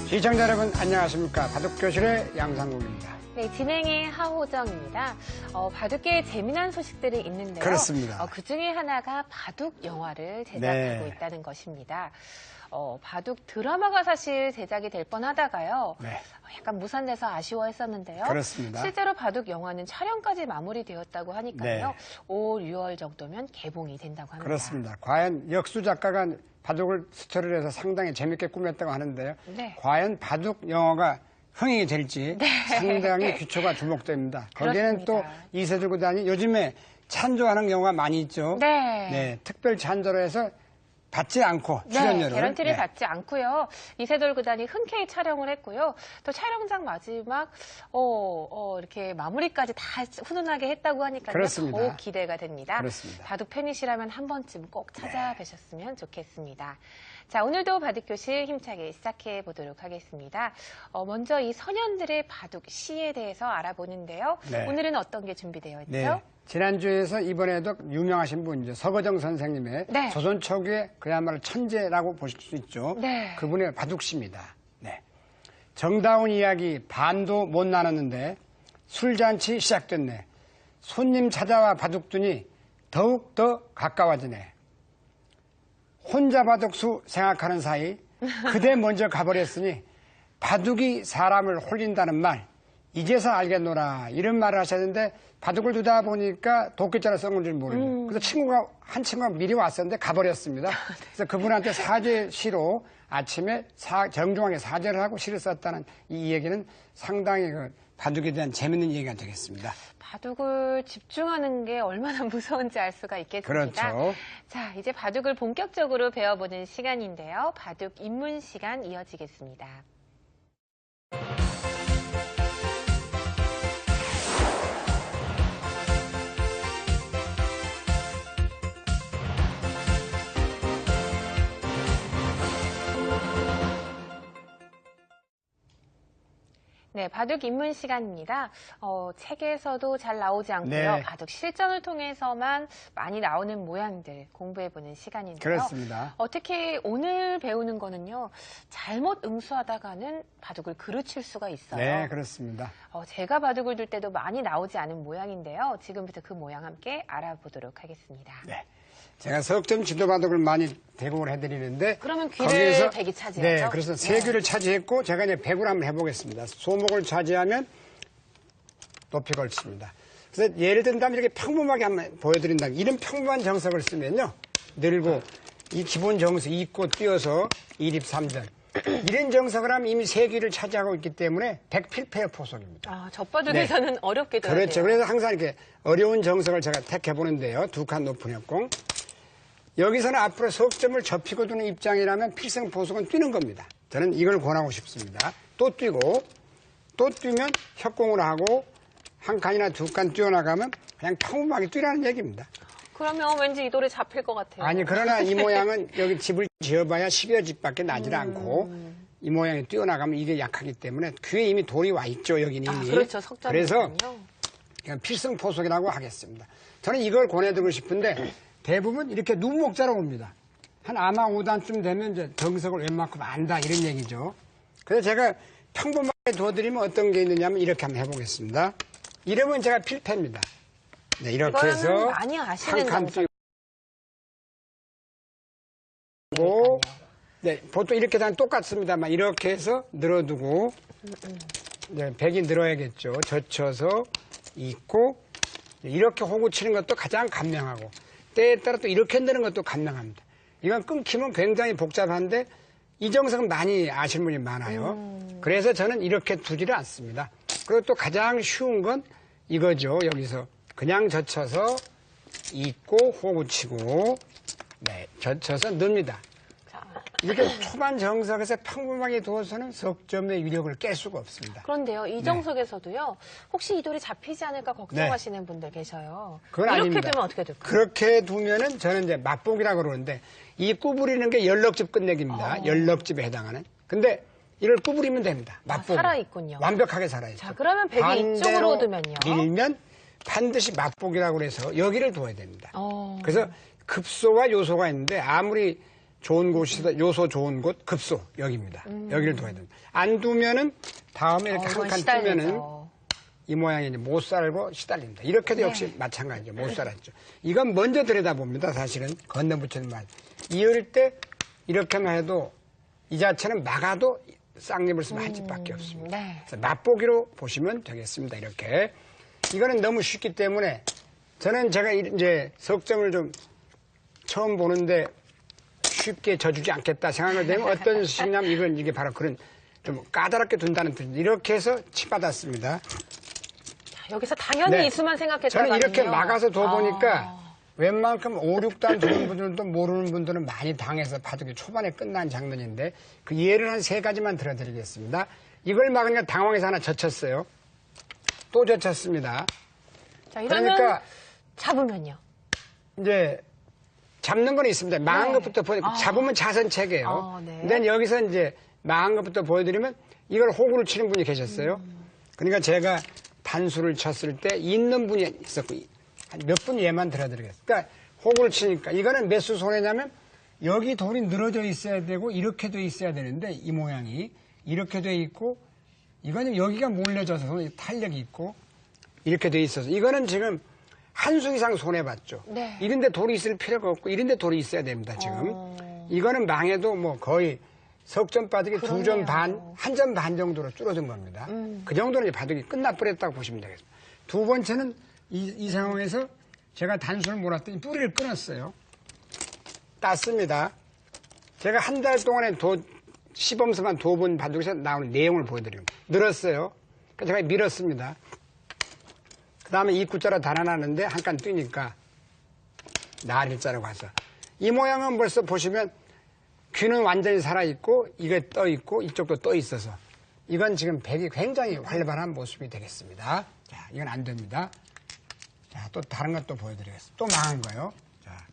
시청자 여러분 안녕하십니까. 바둑교실의 양상국입니다. 네, 진행의 하호정입니다. 바둑계에 재미난 소식들이 있는데요. 그렇습니다. 그 중에 하나가 바둑 영화를 제작하고 있다는 것입니다. 바둑 드라마가 사실 제작이 될 뻔하다가요. 약간 무산돼서 아쉬워했었는데요. 그렇습니다. 실제로 바둑 영화는 촬영까지 마무리되었다고 하니까요. 5월, 6월 정도면 개봉이 된다고 합니다. 그렇습니다. 과연 역수 작가가 바둑을 스토리를 해서 상당히 재밌게 꾸몄다고 하는데요. 과연 바둑 영화가 흥행이 될지 상당히 귀초가 주목됩니다. 거기에는 또 이세돌 구단이 요즘에 찬조하는 경우가 많이 있죠. 특별 찬조로 해서 받지 않고 출연료를. 개런티를 받지 않고요. 이세돌 구단이 흔쾌히 촬영을 했고요. 또 촬영장 마지막 이렇게 마무리까지 다 훈훈하게 했다고 하니까 더욱 기대가 됩니다. 바둑 팬이시라면 한 번쯤 꼭 찾아뵈셨으면 좋겠습니다. 자, 오늘도 바둑교실 힘차게 시작해 보도록 하겠습니다. 먼저 이 소년들의 바둑 시에 대해서 알아보는데요. 오늘은 어떤 게 준비되어 있죠? 지난주에서 이번에도 유명하신 분이죠. 서거정 선생님의 조선 초기의 그야말로 천재라고 보실 수 있죠. 그분의 바둑시입니다. 정다운 이야기 반도 못 나눴는데 술잔치 시작됐네. 손님 찾아와 바둑두니 더욱 더 가까워지네. 혼자 바둑수 생각하는 사이 그대 먼저 가버렸으니 바둑이 사람을 홀린다는 말 이제서 알겠노라 이런 말을 하셨는데 바둑을 두다 보니까 도끼자를 썩은 줄 모르고 그래서 한 친구가 미리 왔었는데 가버렸습니다. 그래서 그분한테 사죄 시로 아침에 정중하게 사죄를 하고 시를 썼다는 이 얘기는 상당히 바둑에 대한 재밌는 얘기가 되겠습니다. 바둑을 집중하는 게 얼마나 무서운지 알 수가 있겠습니다. 자, 이제 바둑을 본격적으로 배워보는 시간인데요. 바둑 입문 시간 이어지겠습니다. 네, 바둑 입문 시간입니다. 책에서도 잘 나오지 않고요. 바둑 실전을 통해서만 많이 나오는 모양들 공부해보는 시간인데요. 그렇습니다. 특히 오늘 배우는 거는요. 잘못 응수하다가는 바둑을 그르칠 수가 있어요. 네, 그렇습니다. 제가 바둑을 둘 때도 많이 나오지 않은 모양인데요. 지금부터 그 모양 함께 알아보도록 하겠습니다. 제가 석점 지도 바둑을 많이 대공을 해드리는데 그러면 귀를 대기 차지하죠? 그래서 세 귀를 차지했고 제가 이제 백을 한번 해보겠습니다. 소목을 차지하면 높이 걸칩니다. 그래서 예를 든다면 이렇게 평범하게 한번 보여드린다면 이런 평범한 정석을 쓰면요. 늘고 이 기본 정석 잊고 뛰어서 2립 3전 이런 정석을 하면 이미 세 귀를 차지하고 있기 때문에 백필패의 포석입니다. 젖바둑에서는 어렵기도 하네요. 그렇죠. 그래서 항상 이렇게 어려운 정석을 제가 택해보는데요. 두 칸 높은 협공. 여기서는 앞으로 석점을 접히고 두는 입장이라면 필승 포석은 뛰는 겁니다. 저는 이걸 권하고 싶습니다. 또 뛰고 또 뛰면 협공을 하고 한 칸이나 두 칸 뛰어나가면 그냥 평범하게 뛰라는 얘기입니다. 그러면 왠지 이 돌에 잡힐 것 같아요. 아니 그러나 이 모양은 여기 집을 지어봐야 10여 집밖에 나질 않고 이 모양이 뛰어나가면 이게 약하기 때문에 귀에 이미 돌이 와 있죠. 여기는 이미. 그렇죠. 그래서 그냥 필승 포석이라고 하겠습니다. 저는 이걸 권해드리고 싶은데 대부분 이렇게 눈목자로 옵니다. 한 아마 5단쯤 되면 이제 정석을 웬만큼 안다 이런 얘기죠. 그래서 제가 평범하게 둬드리면 어떤 게 있느냐면 이렇게 한번 해보겠습니다. 이러면 제가 필패입니다. 이렇게 해서 많이 아시는 한 칸 뛰고 보통 이렇게 다 똑같습니다만 이렇게 해서 늘어두고 백이 늘어야겠죠. 젖혀서 잊고 이렇게 호구 치는 것도 가장 간명하고 때에 따라 또 이렇게 내는 것도 간명합니다. 이건 끊기면 굉장히 복잡한데 이 정석은 많이 아시는 분이 많아요. 그래서 저는 이렇게 두지를 않습니다. 그리고 또 가장 쉬운 건 이거죠. 여기서 그냥 젖혀서 잊고 호구 치고 젖혀서 넣습니다. 이렇게 초반 정석에서 평범하게 두어서는 석점의 위력을 깰 수가 없습니다. 그런데요, 이 정석에서도요, 혹시 이 돌이 잡히지 않을까 걱정하시는 분들 계셔요. 그건 이렇게 아닙니다. 두면 어떻게 될까요? 그렇게 두면은 저는 이제 맛보기라고 그러는데 이 구부리는 게 연럭집 끝내기입니다. 연럭집에 해당하는. 근데 이걸 구부리면 됩니다. 맛보기. 살아있군요. 완벽하게 살아있죠. 자, 그러면 백이 이쪽으로 두면요. 밀면 반드시 맛보기라고 해서 여기를 둬야 됩니다. 그래서 급소와 요소가 있는데 아무리 좋은 곳이다. 요소 좋은 곳 급소 여기입니다. 여기를 둬야 됩니다. 안 두면은 다음에 이렇게 한 칸 뜨면은 이 모양이 이제 못 살고 시달립니다. 이렇게도 역시 마찬가지죠. 못 살았죠. 이건 먼저 들여다봅니다. 사실은 건너붙이는 말. 이을 때 이렇게만 해도 이 자체는 막아도 쌍립을 쓰면 한 집밖에 없습니다. 그래서 맛보기로 보시면 되겠습니다. 이렇게. 이거는 너무 쉽기 때문에 저는 제가 이제 석점을 좀 처음 보는데 쉽게 져주지 않겠다 생각을 되면 어떤 식이냐면 이게 바로 그런 좀 까다롭게 둔다는 뜻입니다. 이렇게 해서 치받았습니다. 여기서 당연히 이수만 생각했다고 저는 이렇게 막아서 둬보니까 웬만큼 5, 6단 두는 분들도 모르는 분들은 많이 당해서 바둑이 초반에 끝난 장면인데 그 예를 한 3가지만 들어드리겠습니다. 이걸 막으니까 당황해서 하나 젖혔어요. 또 젖혔습니다. 자, 이러면 그러니까 잡으면요? 이제 잡는 건 있습니다. 망한 것부터 잡으면 자선책이에요. 근데 여기서 이제 망한 것부터 보여드리면 이걸 호구를 치는 분이 계셨어요. 그러니까 제가 단수를 쳤을 때 있는 분이 있었고 몇 분 예만 들어드리겠습니다. 그러니까 호구를 치니까 이거는 몇 수 손해냐면 여기 돌이 늘어져 있어야 되고 이렇게 돼 있어야 되는데 이 모양이 이렇게 돼 있고 이거는 여기가 몰려져서 탄력이 있고 이렇게 돼 있어서 이거는 지금 한 수 이상 손해봤죠. 이런데 돌이 있을 필요가 없고 이런데 돌이 있어야 됩니다. 지금 이거는 망해도 뭐 거의 석점 바둑이 2점 반, 1점 반 정도로 줄어든 겁니다. 그 정도는 바둑이 끝나버렸다고 보시면 되겠습니다. 두 번째는 이 상황에서 제가 단수를 몰았더니 뿌리를 끊었어요. 땄습니다. 제가 한 달 동안에 시범서만 2번 바둑에서 나오는 내용을 보여드립니다. 늘었어요. 그래서 제가 밀었습니다. 그 다음에 입구자로 달아놨는데 한 칸 뛰니까 나일자로 가서 이 모양은 벌써 보시면 귀는 완전히 살아있고 이게 떠있고 이쪽도 떠있어서 이건 지금 백이 굉장히 활발한 모습이 되겠습니다. 자, 이건 안 됩니다. 자, 또 다른 것도 보여드리겠습니다. 또 망한 거예요. 자,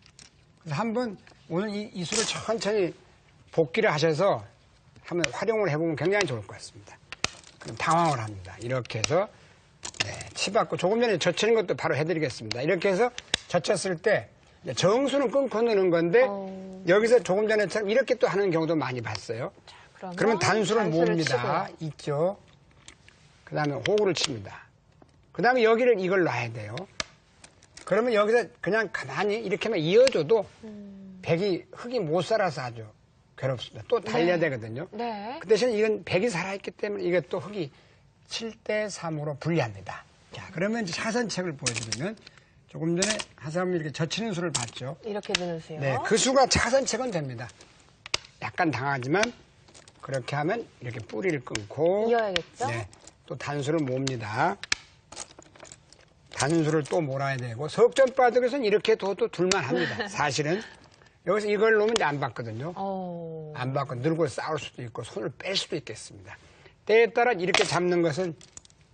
그래서 한번 오늘 이 수를 천천히 복기를 하셔서 한번 활용을 해보면 굉장히 좋을 것 같습니다. 그럼 당황을 합니다. 이렇게 해서 치받고 조금 전에 젖히는 것도 바로 해드리겠습니다. 이렇게 해서 젖혔을 때 정수는 끊고 넣는 건데 여기서 조금 전에처럼 이렇게 또 하는 경우도 많이 봤어요. 자, 그러면 단수를 모읍니다. 있죠. 그 다음에 호구를 칩니다. 그 다음에 여기를 이걸 놔야 돼요. 그러면 여기서 그냥 가만히 이렇게만 이어줘도 백이 흙이 못 살아서 아주 괴롭습니다. 또 달려야 되거든요. 그 대신 이건 백이 살아있기 때문에 이게 또 흙이 7대 3으로 불리합니다. 자, 그러면 이제 차선책을 보여드리면 조금 전에 하사람이 이렇게 젖히는 수를 봤죠. 이렇게 넣으세요. 네, 그 수가 차선책은 됩니다. 약간 당하지만 그렇게 하면 이렇게 뿌리를 끊고 이어야겠죠. 네, 또 단수를 몹니다. 단수를 또 몰아야 되고 석점 바둑에서는 이렇게 둬도 둘만합니다. 사실은 여기서 이걸 놓으면 이제 안 받거든요. 안 받고 늘고 싸울 수도 있고 손을 뺄 수도 있겠습니다. 때에 따라 이렇게 잡는 것은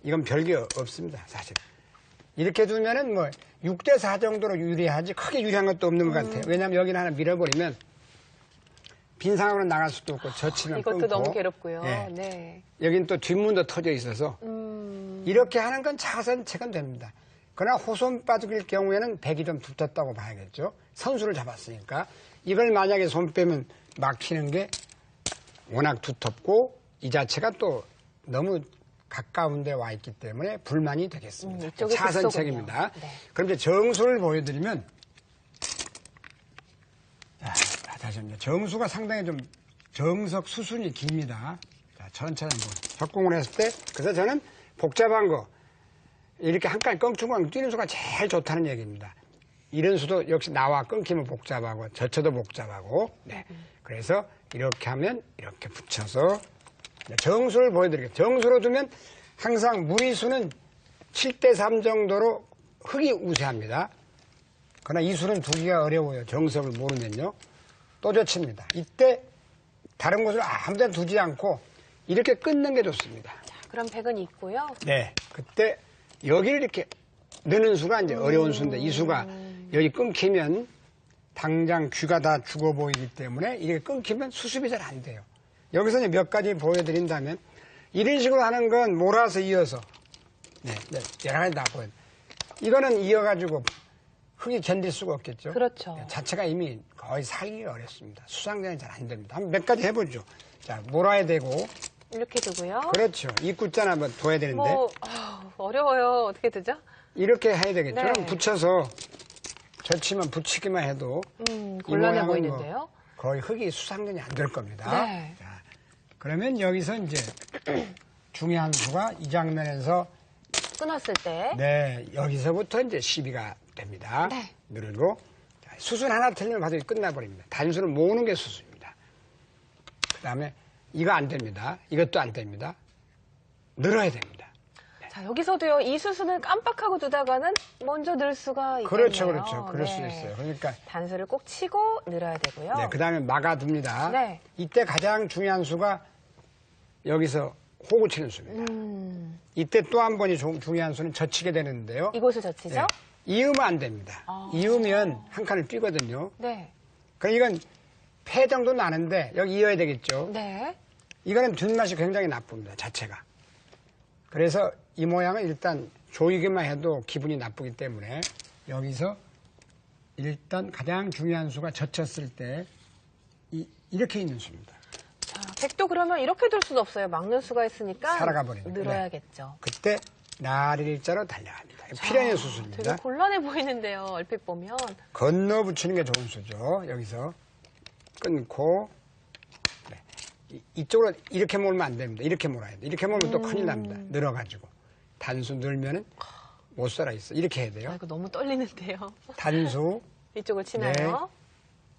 이건 별게 없습니다. 사실 이렇게 두면은 뭐 6대 4 정도로 유리하지 크게 유리한 것도 없는 것 같아요. 왜냐하면 여기는 하나 밀어버리면 빈 상황으로 나갈 수도 없고 젖히면 이것도 끊고 너무 괴롭고요. 여기는 또 뒷문도 터져 있어서 이렇게 하는 건 차선책은 됩니다. 그러나 호손 바둑일 경우에는 백이 좀 붙었다고 봐야겠죠. 선수를 잡았으니까 이걸 만약에 손 빼면 막히는 게 워낙 두텁고 이 자체가 또 너무 가까운 데 와 있기 때문에 불만이 되겠습니다. 차선책입니다. 그럼 이제 정수를 보여드리면 자, 다시 한번 정수가 상당히 좀 정석 수순이 깁니다. 자, 천천히 적공을 했을 때 그래서 저는 복잡한 거 이렇게 한 칸 껑충껑 뛰는 수가 제일 좋다는 얘기입니다. 이런 수도 역시 나와 끊기면 복잡하고 젖혀도 복잡하고 그래서 이렇게 하면 이렇게 붙여서 정수를 보여드리겠습니다. 정수로 두면 항상 무리수는 7대 3 정도로 흙이 우세합니다. 그러나 이 수는 두기가 어려워요. 정석을 모르면요. 또 젖힙니다. 이때 다른 곳을 아무 데나 두지 않고 이렇게 끊는 게 좋습니다. 자, 그럼 백은 있고요. 네. 그때 여기를 이렇게 넣는 수가 이제 어려운 수인데 이 수가 여기 끊기면 당장 귀가 다 죽어 보이기 때문에 이렇게 끊기면 수습이 잘 안 돼요. 여기서 이제 몇 가지 보여드린다면 이런 식으로 하는 건 몰아서 이어서 여러 가지 다 이거는 이어가지고 흙이 견딜 수가 없겠죠. 그렇죠. 자체가 이미 거의 살기가 어렵습니다. 수상전이 잘 안 됩니다. 한번 몇 가지 해보죠. 자, 몰아야 되고. 이렇게 두고요. 그렇죠. 입구자나 한번 둬야 되는데. 어려워요. 어떻게 되죠? 이렇게 해야 되겠죠. 네. 그럼 붙여서 젖히면 붙이기만 해도 곤란해 보이는데요. 뭐 거의 흙이 수상전이 안 될 겁니다. 네. 자, 그러면 여기서 이제 중요한 수가 이 장면에서 끊었을 때. 네, 여기서부터 이제 시비가 됩니다. 네. 누르고 자, 수순 하나 틀리면 바로 끝나버립니다. 단수를 모으는 게 수순입니다. 그 다음에 이거 안 됩니다. 이것도 안 됩니다. 늘어야 됩니다. 자, 여기서도요, 이 수순을 깜빡하고 두다가는 먼저 늘 수가 있겠네요. 그렇죠, 그렇죠. 그럴 수 있어요. 그러니까 단수를 꼭 치고 늘어야 되고요. 네, 그 다음에 막아둡니다. 네. 이때 가장 중요한 수가 여기서 호구 치는 수입니다. 이때 또 한 번이 중요한 수는 젖히게 되는데요. 이곳을 젖히죠? 네. 이으면 안 됩니다. 이으면 한 칸을 뛰거든요. 네. 그럼 이건 패 정도 나는데 여기 이어야 되겠죠. 네. 이거는 뒷맛이 굉장히 나쁩니다. 자체가. 그래서 이 모양은 일단 조이기만 해도 기분이 나쁘기 때문에 여기서 일단 가장 중요한 수가 젖혔을 때 이렇게 있는 수입니다. 자, 백도 그러면 이렇게 둘 수는 없어요. 막는 수가 있으니까 살아가 버립니다. 늘어야겠죠. 그때 나릴자로 달려갑니다. 필연의 수순입니다. 되게 곤란해 보이는데요. 얼핏 보면. 건너 붙이는 게 좋은 수죠. 여기서 끊고 네. 이쪽으로 이렇게 몰면 안 됩니다. 이렇게 몰아야 돼. 이렇게 몰면 또 큰일 납니다. 늘어가지고 단수 늘면은 못 살아 있어. 이렇게 해야 돼요. 이거 너무 떨리는데요. 단수 이쪽을 치나요? 네.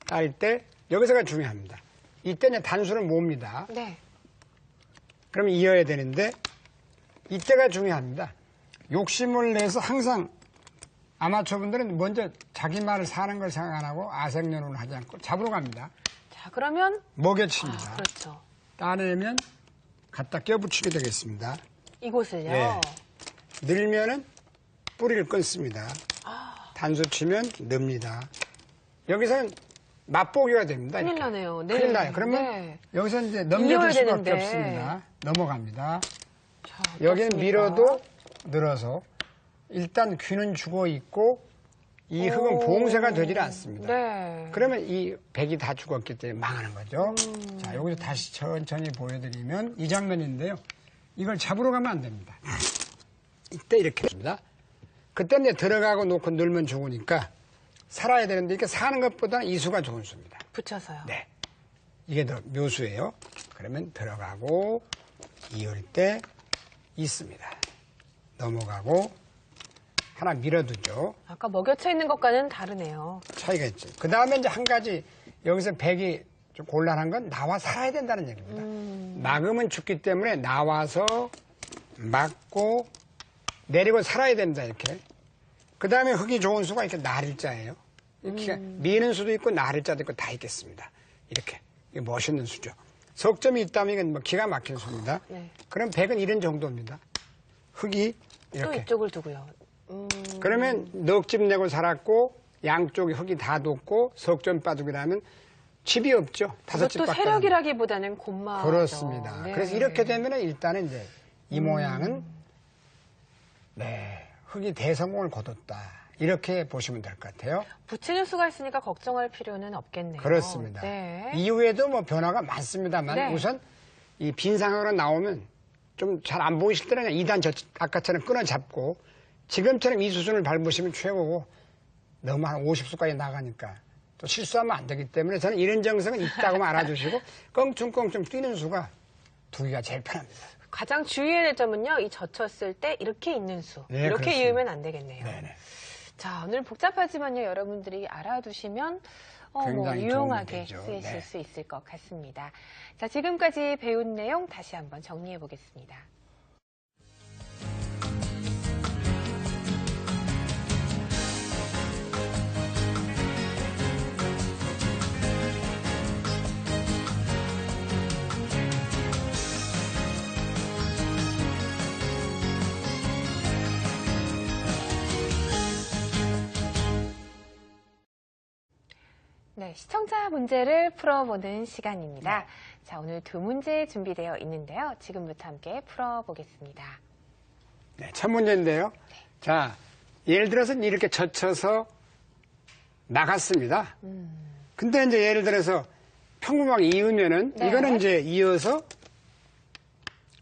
딸 때 여기서가 중요합니다. 이때는 단수를 모읍니다. 네. 그러면 이어야 되는데 이때가 중요합니다. 욕심을 내서 항상 아마추어분들은 먼저 자기 말을 사는 걸 생각 안 하고 아생연운을 하지 않고 잡으러 갑니다. 자, 그러면 먹여칩니다. 그렇죠. 따내면 갖다 껴붙이게 되겠습니다. 이곳을요. 예. 늘면은 뿌리를 끊습니다. 단수 치면 넣습니다. 여기서는 맛보기가 됩니다. 큰일 이렇게. 나네요. 네. 큰일 나요. 그러면 네. 여기서 이제 넘겨줄 수밖에 되는데. 없습니다. 넘어갑니다. 자, 여기는 어떻습니까? 밀어도 늘어서 일단 귀는 죽어 있고 이 흙은 봉쇄가 되질 않습니다. 네. 그러면 이 백이 다 죽었기 때문에 망하는 거죠. 자, 여기서 다시 천천히 보여드리면 이 장면인데요. 이걸 잡으러 가면 안 됩니다. 이때 이렇게 합니다. 그때 이제 들어가고 놓고 늘면 죽으니까 살아야 되는데 이렇게 사는 것보다는 이 수가 좋은 수입니다. 붙여서요. 네. 이게 더 묘수예요. 그러면 들어가고 이을 때 있습니다. 넘어가고 하나 밀어두죠. 아까 먹여쳐 있는 것과는 다르네요. 차이가 있죠. 그 다음에 이제 한 가지 여기서 백이 좀 곤란한 건 나와 살아야 된다는 얘기입니다. 막으면 죽기 때문에 나와서 막고 내리고 살아야 된다 이렇게. 그 다음에 흙이 좋은 수가 이렇게 나릴자예요. 이렇게 미는 수도 있고 나릴자도 있고 다 있겠습니다. 이렇게. 이게 멋있는 수죠. 석점이 있다면 이건 뭐 기가 막힌 수입니다. 네. 그럼 백은 이런 정도입니다. 흙이 또 이렇게. 이쪽을 두고요. 그러면 넉집 내고 살았고 양쪽이 흙이 다 돋고 석점 빠두기라면 집이 없죠. 다섯 집 이것도 밖에. 세력이라기보다는 곤마죠. 그렇습니다. 네. 그래서 이렇게 되면 일단은 이제 이 모양은 네 흙이 대성공을 거뒀다. 이렇게 보시면 될 것 같아요. 붙이는 수가 있으니까 걱정할 필요는 없겠네요. 그렇습니다. 네. 이후에도 뭐 변화가 많습니다만 네. 우선 이 빈 상황으로 나오면 좀 잘 안 보이실 때는 2단 아까처럼 끊어 잡고 지금처럼 이 수순을 밟으시면 최고고 너무 한 50수까지 나가니까 또 실수하면 안 되기 때문에 저는 이런 정성은 있다고만 알아주시고 껑충껑충 뛰는 수가 두기가 제일 편합니다. 가장 주의해야 될 점은요. 이 젖혔을 때 이렇게 있는 수. 네, 이렇게 그렇습니다. 이으면 안 되겠네요. 네네. 자, 오늘 복잡하지만요. 여러분들이 알아두시면 굉장히 유용하게 도움이 되죠. 쓰이실 네. 수 있을 것 같습니다. 자, 지금까지 배운 내용 다시 한번 정리해 보겠습니다. 네, 시청자 문제를 풀어보는 시간입니다. 자, 오늘 두 문제 준비되어 있는데요. 지금부터 함께 풀어보겠습니다. 네, 첫 문제인데요. 자, 예를 들어서 이렇게 젖혀서 나갔습니다. 근데 이제 예를 들어서 평범하게 이으면은 네. 이거는 이제 이어서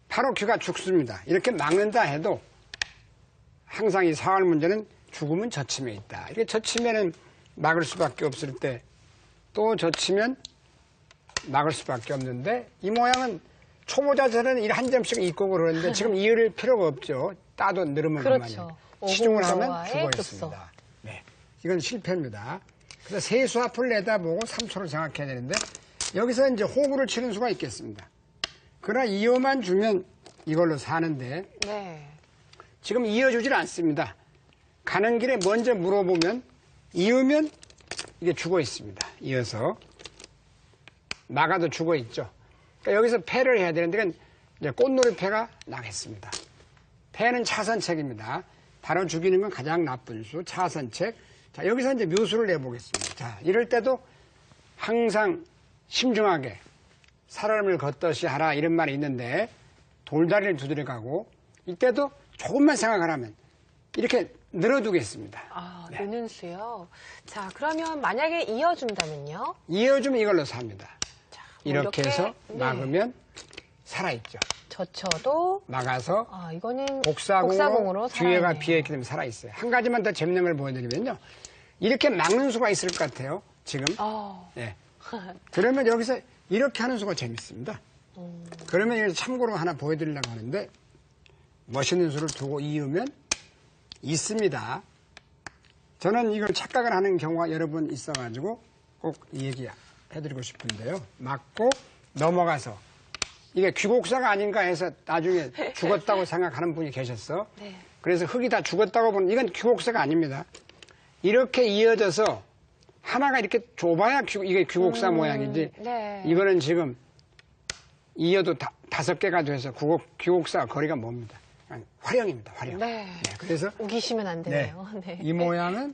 바로 귀가 죽습니다. 이렇게 막는다 해도 항상 이 사활 문제는 죽음은 젖힘에 있다. 이렇게 젖히면은 막을 수밖에 없을 때 또 젖히면 막을 수밖에 없는데 이 모양은 초보자들은 일 한 점씩 잊고 그러는데 지금 이을 필요가 없죠. 따도 늘으면 그렇죠. 그만이에요. 치중을 하면 죽어 있습니다. 네, 이건 실패입니다. 그래서 세수 앞을 내다보고 3초를 생각해야 되는데 여기서 이제 호구를 치는 수가 있겠습니다. 그러나 이어만 주면 이걸로 사는데 네. 지금 이어주질 않습니다. 가는 길에 먼저 물어보면 이으면 이게 죽어 있습니다. 이어서 막아도 죽어 있죠. 그러니까 여기서 패를 해야 되는데 이건 이제 꽃놀이 패가 나겠습니다. 패는 차선책입니다. 바로 죽이는 건 가장 나쁜 수, 차선책. 자, 여기서 이제 묘수를 내보겠습니다. 자, 이럴 때도 항상 심중하게 사람을 걷듯이 하라 이런 말이 있는데 돌다리를 두드려 가고 이때도 조금만 생각을 하면 이렇게 늘어두겠습니다. 아, 느는 수요. 자, 그러면 만약에 이어준다면요? 이어주면 이걸로 삽니다. 자, 이렇게 해서 네. 막으면 살아있죠. 젖혀도 막아서 이거는 곡사공으로 뒤에가 살아있네요. 비어있기 때문에 살아있어요. 한 가지만 더 재밌는 걸 보여드리면요. 이렇게 막는 수가 있을 것 같아요. 지금. 네. 그러면 여기서 이렇게 하는 수가 재밌습니다. 그러면 이걸 참고로 하나 보여드리려고 하는데 멋있는 수를 두고 이으면 있습니다. 저는 이걸 착각을 하는 경우가 여러 번 있어가지고 꼭 얘기해드리고 싶은데요. 막고 넘어가서 이게 귀곡사가 아닌가 해서 나중에 죽었다고 생각하는 분이 계셨어. 네. 그래서 흙이 다 죽었다고 보는 이건 귀곡사가 아닙니다. 이렇게 이어져서 하나가 이렇게 좁아야 이게 귀곡사 모양이지. 네. 이거는 지금 이어도 5개가 돼서 귀곡사 거리가 멉니다. 활용입니다. 활용. 네. 네, 그래서 우기시면 안 되네요. 네. 이 모양은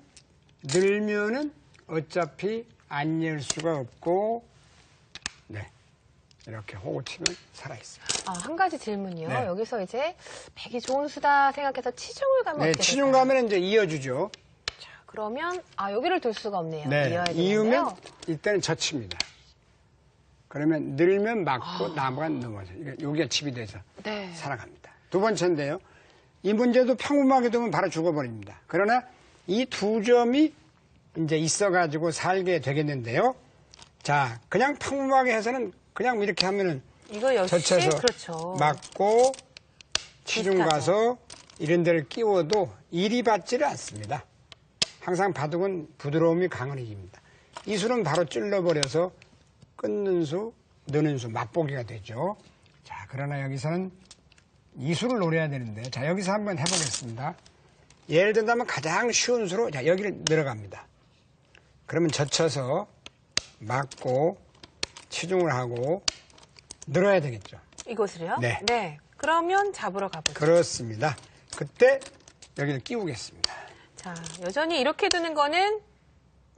늘면은 어차피 안 열 수가 없고, 네. 이렇게 호구 치면 살아있습니다. 한 가지 질문이요. 네. 여기서 이제 백이 좋은 수다 생각해서 치중을 가면 네, 어떻게 치중 될까요? 가면 이제 이어주죠. 자, 그러면 여기를 둘 수가 없네요. 네. 이어야 되는데요. 이으면 이때는 젖힙니다. 그러면 늘면 막고 나무가 넘어져. 여기가 칩이 돼서 네. 살아갑니다. 두 번째인데요. 이 문제도 평범하게 두면 바로 죽어버립니다. 그러나 이 두 점이 이제 있어가지고 살게 되겠는데요. 자, 그냥 평범하게 해서는 그냥 이렇게 하면은 이거 역시 젖혀서 그렇죠. 막고 치중 비슷하죠. 가서 이런 데를 끼워도 이리 받지를 않습니다. 항상 바둑은 부드러움이 강한 이깁니다. 이 수는 바로 찔러버려서 끊는 수, 느는 수, 맛보기가 되죠. 자, 그러나 여기서는 이 수를 노려야 되는데, 자, 여기서 한번 해보겠습니다. 예를 든다면 가장 쉬운 수로, 자, 여기를 늘어갑니다. 그러면 젖혀서 막고 치중을 하고 늘어야 되겠죠. 이곳을요? 네. 네. 그러면 잡으러 가보죠. 그렇습니다. 그때 여기를 끼우겠습니다. 자, 여전히 이렇게 두는 거는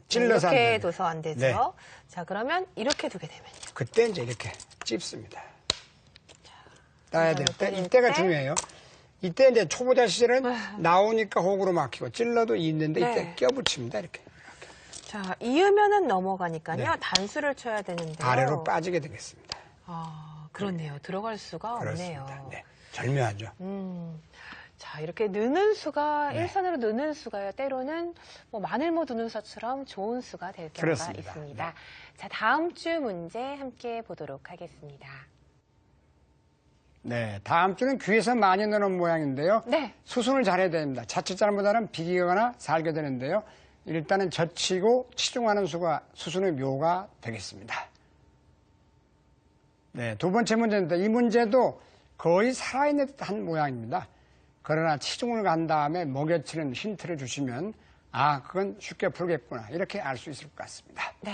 찔러서 이렇게 안 둬서 안 되죠. 네. 자, 그러면 이렇게 두게 되면요. 그때 이제 이렇게 찝습니다. 따야 될 때, 때릴 이때가 때. 중요해요. 이때 이제 초보자 시절은 나오니까 호구로 막히고 찔러도 있는데 네. 이때 껴붙입니다. 이렇게. 자, 이으면은 넘어가니까요. 네. 단수를 쳐야 되는데요. 아래로 빠지게 되겠습니다. 그렇네요. 들어갈 수가 그렇습니다. 없네요. 네. 절묘하죠. 자, 이렇게 느는 수가, 네. 일선으로 느는 수가요. 때로는 뭐 마늘모 두는 수처럼 좋은 수가 될 경우가 그렇습니다. 있습니다. 자, 다음 주 문제 함께 보도록 하겠습니다. 네. 다음 주는 귀에서 많이 넣는 모양인데요. 네. 수순을 잘해야 됩니다. 자칫 잘못하면 비기거나 살게 되는데요. 일단은 젖히고 치중하는 수가 수순의 묘가 되겠습니다. 네, 두 번째 문제인데 이 문제도 거의 살아있는 듯한 모양입니다. 그러나 치중을 간 다음에 먹여치는 힌트를 주시면 그건 쉽게 풀겠구나 이렇게 알 수 있을 것 같습니다. 네.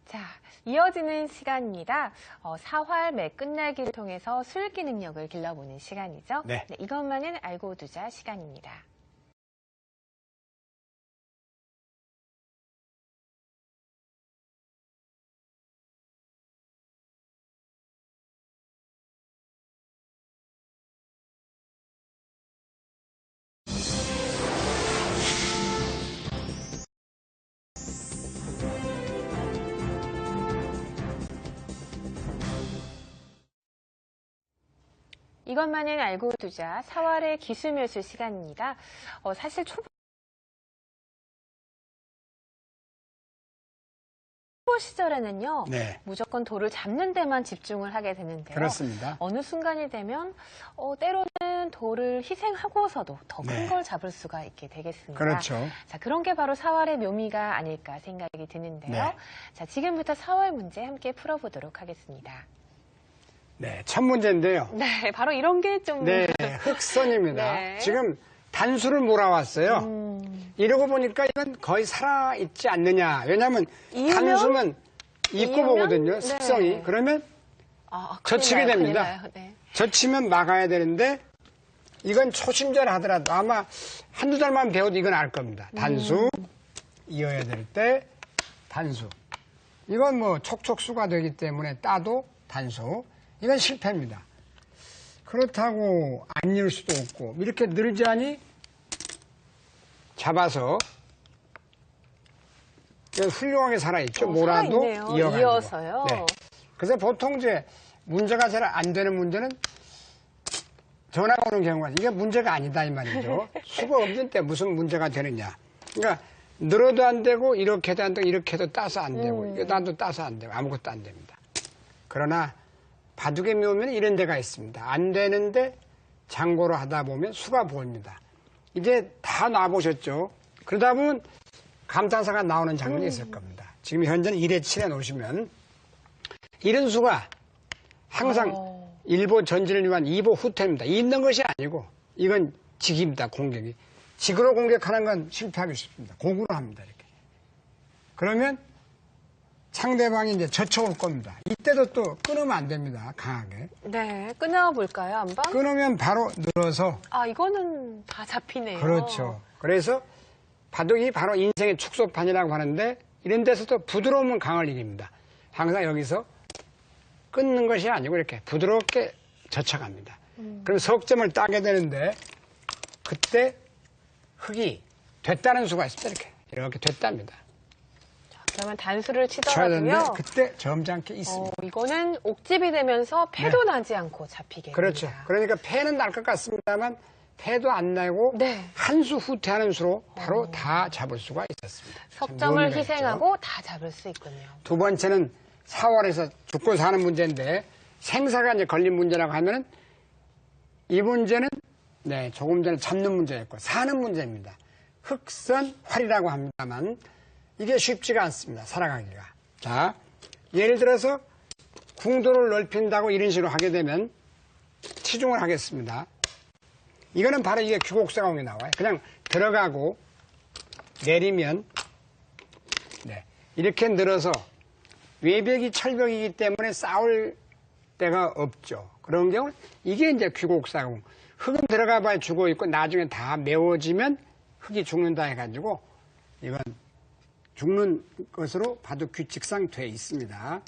자, 이어지는 시간입니다. 사활 매 끝날기를 통해서 술기 능력을 길러보는 시간이죠. 네. 이것만은 알고 두자 시간입니다. 이것만은 알고 두자. 4월의 기술묘술 시간입니다. 사실 초보 시절에는요, 네. 무조건 돌을 잡는 데만 집중을 하게 되는데요. 그렇습니다. 어느 순간이 되면 때로는 돌을 희생하고서도 더 큰 걸 잡을 수가 있게 되겠습니다. 그렇죠. 자, 그런 게 바로 4월의 묘미가 아닐까 생각이 드는데요. 네. 자, 지금부터 4월 문제 함께 풀어보도록 하겠습니다. 네, 첫 문제인데요. 네, 바로 이런 게 좀. 네, 흑선입니다. 네. 지금 단수를 몰아왔어요. 이러고 보니까 이건 거의 살아있지 않느냐. 왜냐하면 단수면 잊고 보거든요. 네. 습성이. 그러면 젖히게 됩니다. 네. 젖히면 막아야 되는데 이건 초심자를 하더라도 아마 한두 달만 배워도 이건 알 겁니다. 단수, 이어야 될 때 단수. 이건 뭐 촉촉수가 되기 때문에 따도 단수. 이건 실패입니다. 그렇다고 안 이을 수도 없고 이렇게 늘자니 잡아서 훌륭하게 살아있죠. 몰아도 이어서요. 네. 그래서 보통 이제 문제가 잘 안 되는 문제는 전화가 오는 경우가 이게 문제가 아니다 이 말이죠. 수가 없는 때 무슨 문제가 되느냐. 그러니까 늘어도 안 되고 이렇게도 안 되고 이렇게도 따서 안 되고 나도 따서 안 되고 아무것도 안 됩니다. 그러나 바둑에 묘면 이런 데가 있습니다. 안 되는데 장고로 하다 보면 수가 보입니다. 이제 다 놔보셨죠? 그러다 보면 감탄사가 나오는 장면이 있을 겁니다. 지금 현재는 1회 7에 놓으시면 이런 수가 항상 일보 전진을 위한 2보 후퇴입니다. 있는 것이 아니고 이건 직입니다. 공격이. 직으로 공격하는 건 실패하기 쉽습니다. 공으로 합니다. 이렇게. 그러면 상대방이 이제 젖혀올 겁니다. 이때도 또 끊으면 안 됩니다. 강하게. 네, 끊어볼까요, 한번? 끊으면 바로 늘어서. 이거는 다 잡히네요. 그렇죠. 그래서 바둑이 바로 인생의 축소판이라고 하는데 이런 데서도 부드러우면 강을 이깁니다. 항상 여기서 끊는 것이 아니고 이렇게 부드럽게 젖혀갑니다. 그럼 석점을 따게 되는데 그때 흙이 됐다는 수가 있습니다. 이렇게 됐답니다. 그러면 단수를 치더라도요. 그때 점잖게 있습니다. 이거는 옥집이 되면서 패도 나지 않고 잡히게 그렇죠. 됩니다. 그러니까 패는 날 것 같습니다만 패도 안 나고 한 수 후퇴하는 수로 바로 다 잡을 수가 있었습니다. 석점을 희생하고 다 잡을 수 있군요. 두 번째는 4월에서 죽고 사는 문제인데 생사가 이제 걸린 문제라고 하면은 이 문제는 조금 전에 잡는 문제였고 사는 문제입니다. 흑선활이라고 합니다만 이게 쉽지가 않습니다. 살아가기가. 자, 예를 들어서 궁도를 넓힌다고 이런 식으로 하게 되면 치중을 하겠습니다. 이거는 바로 이게 규곡사공이 나와요. 그냥 들어가고 내리면 이렇게 늘어서 외벽이 철벽이기 때문에 싸울 데가 없죠. 그런 경우는 이게 이제 규곡사공. 흙은 들어가 봐야 죽어 있고 나중에 다 메워지면 흙이 죽는다 해가지고 이건 죽는 것으로 바둑 규칙상 돼 있습니다.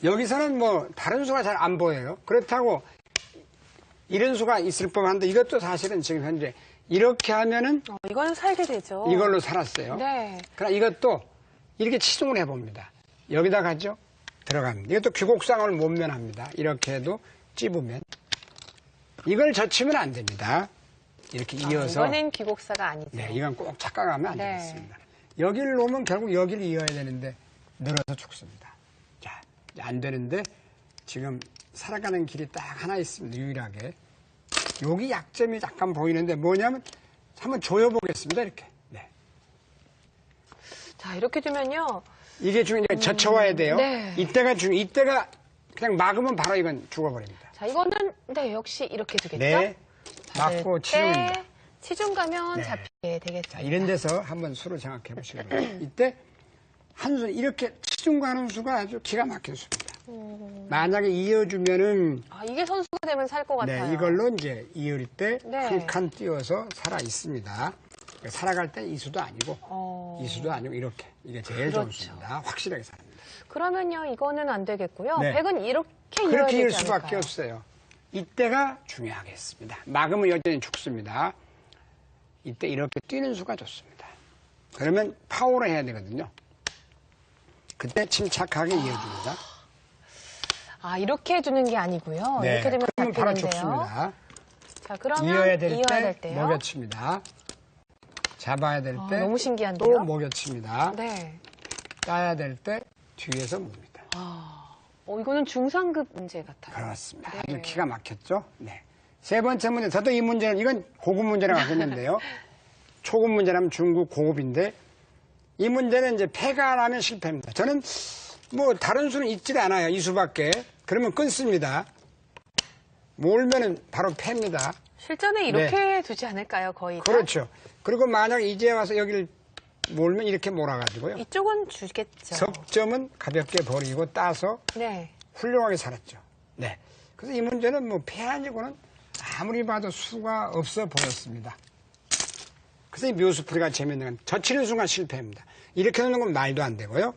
여기서는 뭐 다른 수가 잘 안 보여요. 그렇다고 이런 수가 있을 법한데 이것도 사실은 지금 현재 이렇게 하면은 이거는 살게 되죠. 이걸로 살았어요. 네. 그러나 이것도 이렇게 치중을 해봅니다. 여기다 가죠. 들어갑니다. 이것도 규곡상을 못 면합니다. 이렇게 해도 찝으면 이걸 젖히면 안 됩니다. 이렇게 이어서. 이거는 규곡사가 아니죠. 네, 이건 꼭 착각하면 안 되겠습니다. 여기를 놓으면 결국 여기를 이어야 되는데 늘어서 죽습니다. 자, 안 되는데 지금 살아가는 길이 딱 하나 있습니다. 유일하게. 여기 약점이 약간 보이는데 뭐냐면 한번 조여보겠습니다. 이렇게. 네. 자, 이렇게 두면요. 이게 중요해. 젖혀와야 돼요. 네. 이때가 이때가 그냥 막으면 바로 이건 죽어버립니다. 자, 이거는 역시 이렇게 두겠죠? 네. 막고 치중입니다. 치중 가면 잡히게 되겠죠. 자, 이런 데서 한번 수를 생각해 보시기 바랍니다. 이때 한 수, 이렇게 치중 가는 수가 아주 기가 막힌 수입니다. 만약에 이어주면은. 이게 선수가 되면 살 것 같아요. 네, 이걸로 이제 이을 때 한 칸 띄워서 살아 있습니다. 살아갈 때 이 수도 아니고, 이 수도 아니고, 이렇게. 이게 제일 좋은 수입니다. 확실하게 살아납니다. 그러면요, 이거는 안 되겠고요. 네. 백은 이렇게 이어야 그렇게 이을 되지 수밖에 않을까요? 없어요. 이때가 중요하겠습니다. 막으면 여전히 죽습니다. 이때 이렇게 뛰는 수가 좋습니다. 그러면 파워로 해야 되거든요. 그때 침착하게 이어줍니다. 아, 이렇게 두는 게 아니고요. 네, 이렇게 되면 그러면 바로 잡히는데요. 죽습니다. 자, 그러면 이어야 될 때 때요. 먹여칩니다. 잡아야 될 때 너무 또 신기한데요. 먹여칩니다. 네. 따야 될 때 뒤에서 mov니다. 이거는 중상급 문제 같아요. 그렇습니다. 네. 아주 기가 막혔죠. 네. 세 번째 문제, 저도 이 문제는 이건 고급 문제라고 하겠는데요. 초급 문제라면 중급 고급인데 이 문제는 이제 패가 나면 실패입니다. 저는 뭐 다른 수는 있질 않아요. 이 수밖에. 그러면 끊습니다. 몰면은 바로 패입니다. 실전에 이렇게 두지 않을까요, 거의 다? 그렇죠. 그리고 만약 이제 와서 여기를 몰면 이렇게 몰아가지고요. 이쪽은 주겠죠. 석점은 가볍게 버리고 따서 네. 훌륭하게 살았죠. 네. 그래서 이 문제는 뭐 패 아니고는 아무리 봐도 수가 없어 보였습니다. 그래서 이 묘수풀이가 재밌는 건 젖히는 순간 실패입니다. 이렇게 넣는 건 말도 안 되고요.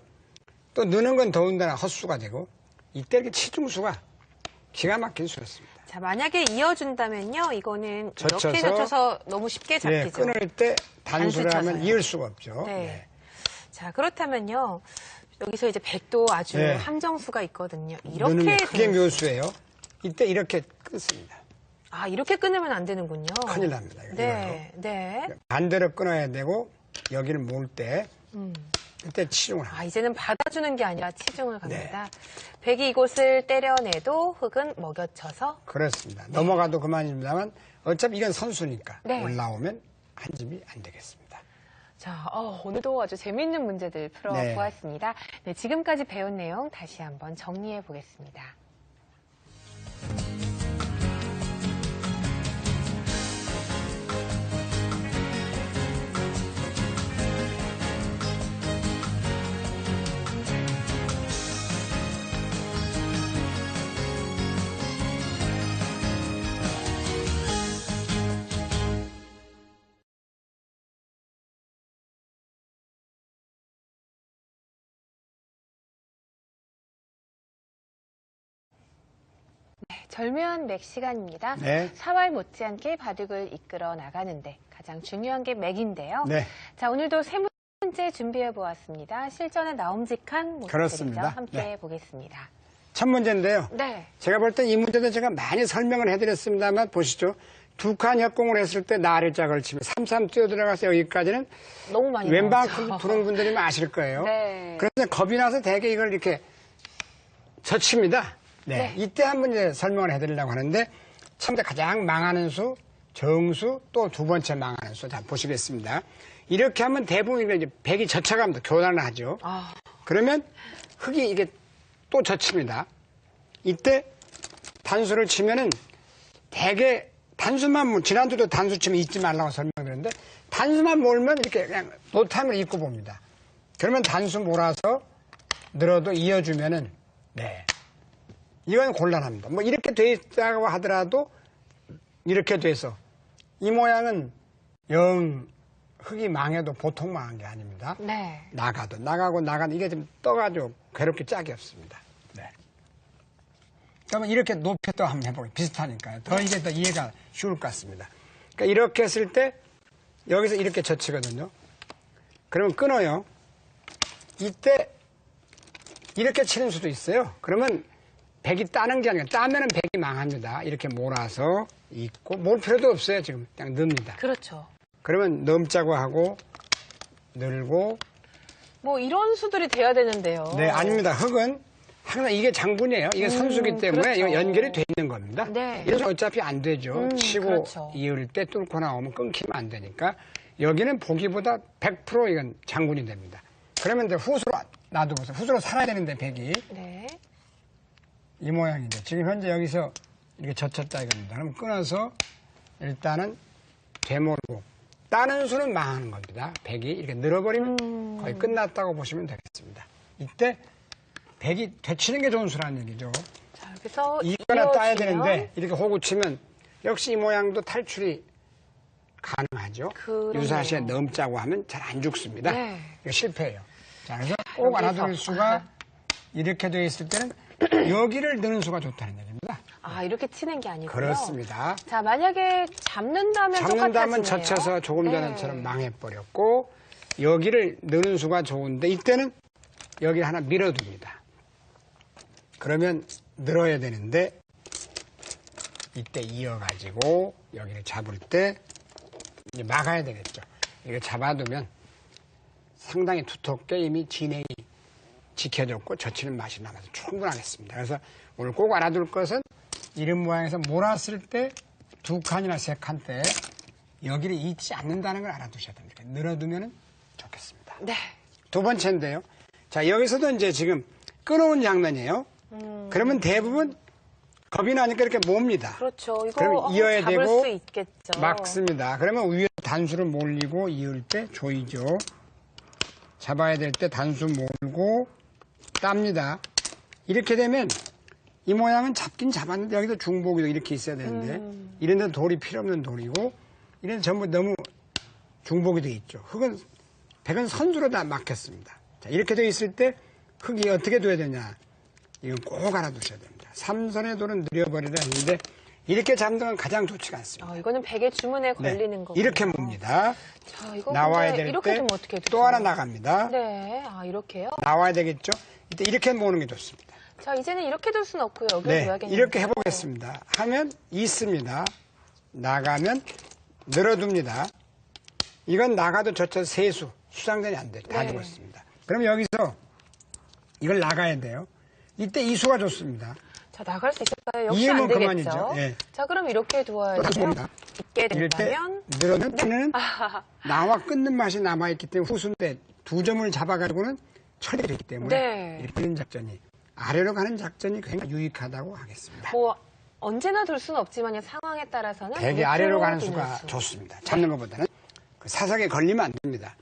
또 넣는 건 더군다나 헛수가 되고 이때 이렇게 치중수가 기가 막힌 수였습니다. 자, 만약에 이어준다면요, 이거는 이렇게 젖혀서 젖혀서 너무 쉽게 잡히죠. 네, 끊을 때 단수를 하면 단수 이을 수가 없죠. 네. 네. 자, 그렇다면요, 여기서 이제 100도 아주 네. 함정수가 있거든요. 넣는 이렇게 게 크게 되는 묘수예요. 이때 이렇게 끊습니다. 아, 이렇게 끊으면 안 되는군요. 큰일 납니다. 네, 네. 반대로 끊어야 되고 여기를 몰 때 이때 치중을 합니다. 아, 이제는 받아주는 게 아니라 치중을 갑니다. 백이 이곳을 때려내도 흙은 먹여쳐서. 그렇습니다. 넘어가도 그만입니다만 어차피 이건 선수니까 네. 올라오면 한 집이 안 되겠습니다. 자, 오늘도 아주 재미있는 문제들 풀어보았습니다. 네, 지금까지 배운 내용 다시 한번 정리해 보겠습니다. 절묘한 맥 시간입니다. 네. 사활 못지않게 바둑을 이끌어 나가는데 가장 중요한 게 맥인데요. 네. 자, 오늘도 세 문제 준비해 보았습니다. 실전에 나옴직한 모습들이죠. 그렇습니다. 함께 네. 보겠습니다. 첫 문제인데요. 네. 제가 볼 때 이 문제도 제가 많이 설명을 해드렸습니다만 보시죠. 두 칸 협공을 했을 때 나를 짝을 치면 3-3 뛰어들어가서 여기까지는 너무 많이 왼방큼 두는 분들이 아실 거예요. 네. 그래서 겁이 나서 대개 이걸 이렇게 젖힙니다. 네. 이때 한번 이제 설명을 해드리려고 하는데 처음에 가장 망하는 수, 정수, 또 두 번째 망하는 수. 자, 보시겠습니다. 이렇게 하면 대부분 이제 백이 젖혀갑니다. 교란을 하죠. 그러면 흙이 이게 또 젖힙니다. 이때 단수를 치면은 대개 단수만, 지난주도 단수 치면 잊지 말라고 설명드렸는데 단수만 몰면 이렇게 그냥 노탐을 잊고 봅니다. 그러면 단수 몰아서 늘어도 이어주면은, 네. 이건 곤란합니다. 뭐 이렇게 돼 있다고 하더라도 이렇게 돼서 이 모양은 영 흙이 망해도 보통 망한 게 아닙니다. 네. 나가도 이게 좀 떠가지고 괴롭게 짝이 없습니다. 네. 그러면 이렇게 높여도 한번 해보고 비슷하니까요. 더 이게 더 이해가 쉬울 것 같습니다. 그러니까 이렇게 했을 때 여기서 이렇게 젖히거든요. 그러면 끊어요. 이때 이렇게 치는 수도 있어요. 그러면 백이 따는 게 아니라 따면은 백이 망합니다. 이렇게 몰아서 있고 몰 필요도 없어요. 지금 그냥 넣습니다. 그렇죠. 그러면 넘자고 하고 늘고 뭐 이런 수들이 돼야 되는데요. 네, 아닙니다. 흙은 항상 이게 장군이에요. 이게 선수기 때문에 그렇죠. 이거 연결이 돼 있는 겁니다. 네. 이래서 어차피 안 되죠. 치고 그렇죠. 이을 때 뚫고 나오면 끊기면 안 되니까 여기는 보기보다 100% 이건 장군이 됩니다. 그러면 이제 후수로 놔두고서 후수로 살아야 되는데 백이 네. 이 모양인데 지금 현재 여기서 이렇게 젖혔다 이겁니다. 그럼 끊어서 일단은 되물고 따는 수는 망하는 겁니다. 백이 이렇게 늘어버리면 거의 끝났다고 보시면 되겠습니다. 이때 백이 되치는 게 좋은 수라는 얘기죠. 자, 여기서 이거나 따야 되는데 이렇게 호구 치면 역시 이 모양도 탈출이 가능하죠. 그러네요. 유사시에 넘자고 하면 잘 안 죽습니다. 네. 이거 실패예요. 자, 그래서 꼭 알아둘 수가 이렇게 되어 있을 때는 여기를 넣는 수가 좋다는 얘기입니다. 아, 이렇게 치는 게 아니고요. 그렇습니다. 자, 만약에 잡는다면 잡는다면 똑같아지네요. 젖혀서 조금 네. 전에처럼 망해버렸고 여기를 넣는 수가 좋은데 이때는 여기 하나 밀어둡니다. 그러면 늘어야 되는데 이때 이어가지고 여기를 잡을 때 이제 막아야 되겠죠. 이거 잡아두면 상당히 두텁게 이미 진행이 지켜졌고 젖히는 맛이 남아서 충분하겠습니다. 그래서 오늘 꼭 알아둘 것은 이런 모양에서 몰았을 때 2칸이나 3칸 때 여기를 잊지 않는다는 걸 알아두셔야 됩니다. 늘어두면 좋겠습니다. 네. 두 번째인데요. 자, 여기서도 이제 지금 끊어온 장면이에요. 그러면 대부분 겁이 나니까 이렇게 몹니다. 그렇죠. 이거 그럼 이어야 잡을 되고 수 있겠죠. 막습니다. 그러면 위에 단수를 몰리고 이을 때 조이죠. 잡아야 될 때 단수 몰고 땁니다. 이렇게 되면 이 모양은 잡긴 잡았는데 여기도 중복이도 이렇게 있어야 되는데 이런 데는 돌이 필요 없는 돌이고 이런 데는 전부 너무 중복이 돼 있죠. 백은 선수로 다 막혔습니다. 자, 이렇게 돼 있을 때 흙이 어떻게 둬야 되냐. 이건 꼭 알아두셔야 됩니다. 삼선의 돌은 느려버리라 했는데 이렇게 잡는 건 가장 좋지가 않습니다. 이거는 백의 주문에 걸리는 거군요. 이렇게 봅니다. 자, 이거 나와야 될 이렇게 때 어떻게 또 하나 나갑니다. 네, 이렇게요? 나와야 되겠죠. 이때 이렇게 모으는 게 좋습니다. 자, 이제는 이렇게 둘 수는 없고요. 여기 둬야겠네요. 이렇게 해보겠습니다. 하면 있습니다. 나가면 늘어둡니다. 이건 나가도 저쳐 세수, 수상전이 안 돼요. 다 죽었습니다. 그럼 여기서 이걸 나가야 돼요. 이때 이수가 좋습니다. 자, 나갈 수 있을까요? 역시 안 되겠죠. 그만이죠. 예. 자, 그럼 이렇게 두어야 돼요. 있게 된다면 늘어는 때는 나와 끊는 맛이 남아있기 때문에 후순대 2점을 잡아가지고는 처리되기 때문에 이렇게 되는 작전이 아래로 가는 작전이 굉장히 유익하다고 하겠습니다. 뭐 언제나 둘 수는 없지만 상황에 따라서는 되게 아래로 가는 수가 좋습니다. 잡는 것보다는 그 사석에 걸리면 안 됩니다.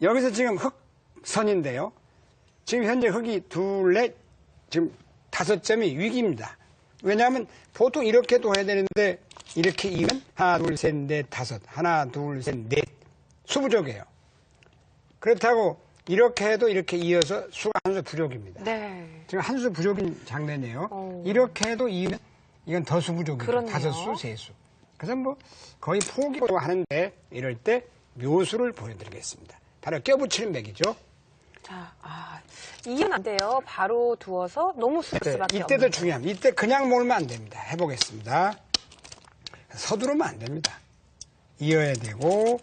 여기서 지금 흙선인데요. 지금 현재 흙이 둘, 넷, 지금 5점이 위기입니다. 왜냐하면 보통 이렇게 둬야 되는데 이렇게 이면 하나, 둘, 셋, 넷, 5. 하나, 둘, 셋, 넷. 수 부족해요. 그렇다고 이렇게 해도 이렇게 이어서 수가 한 수 부족입니다. 네. 지금 한 수 부족인 장면이에요. 이렇게 해도 이면 이건 더 수 부족이죠. 5수, 3수. 그래서 뭐 거의 포기로 하는데 이럴 때 묘수를 보여드리겠습니다. 바로 껴붙이는 맥이죠. 자, 이은 안 돼요. 바로 두어서 너무 쑥 수밖에 없어요. 이때도 중요합니다. 이때 그냥 몰면 안 됩니다. 해보겠습니다. 서두르면 안 됩니다. 이어야 되고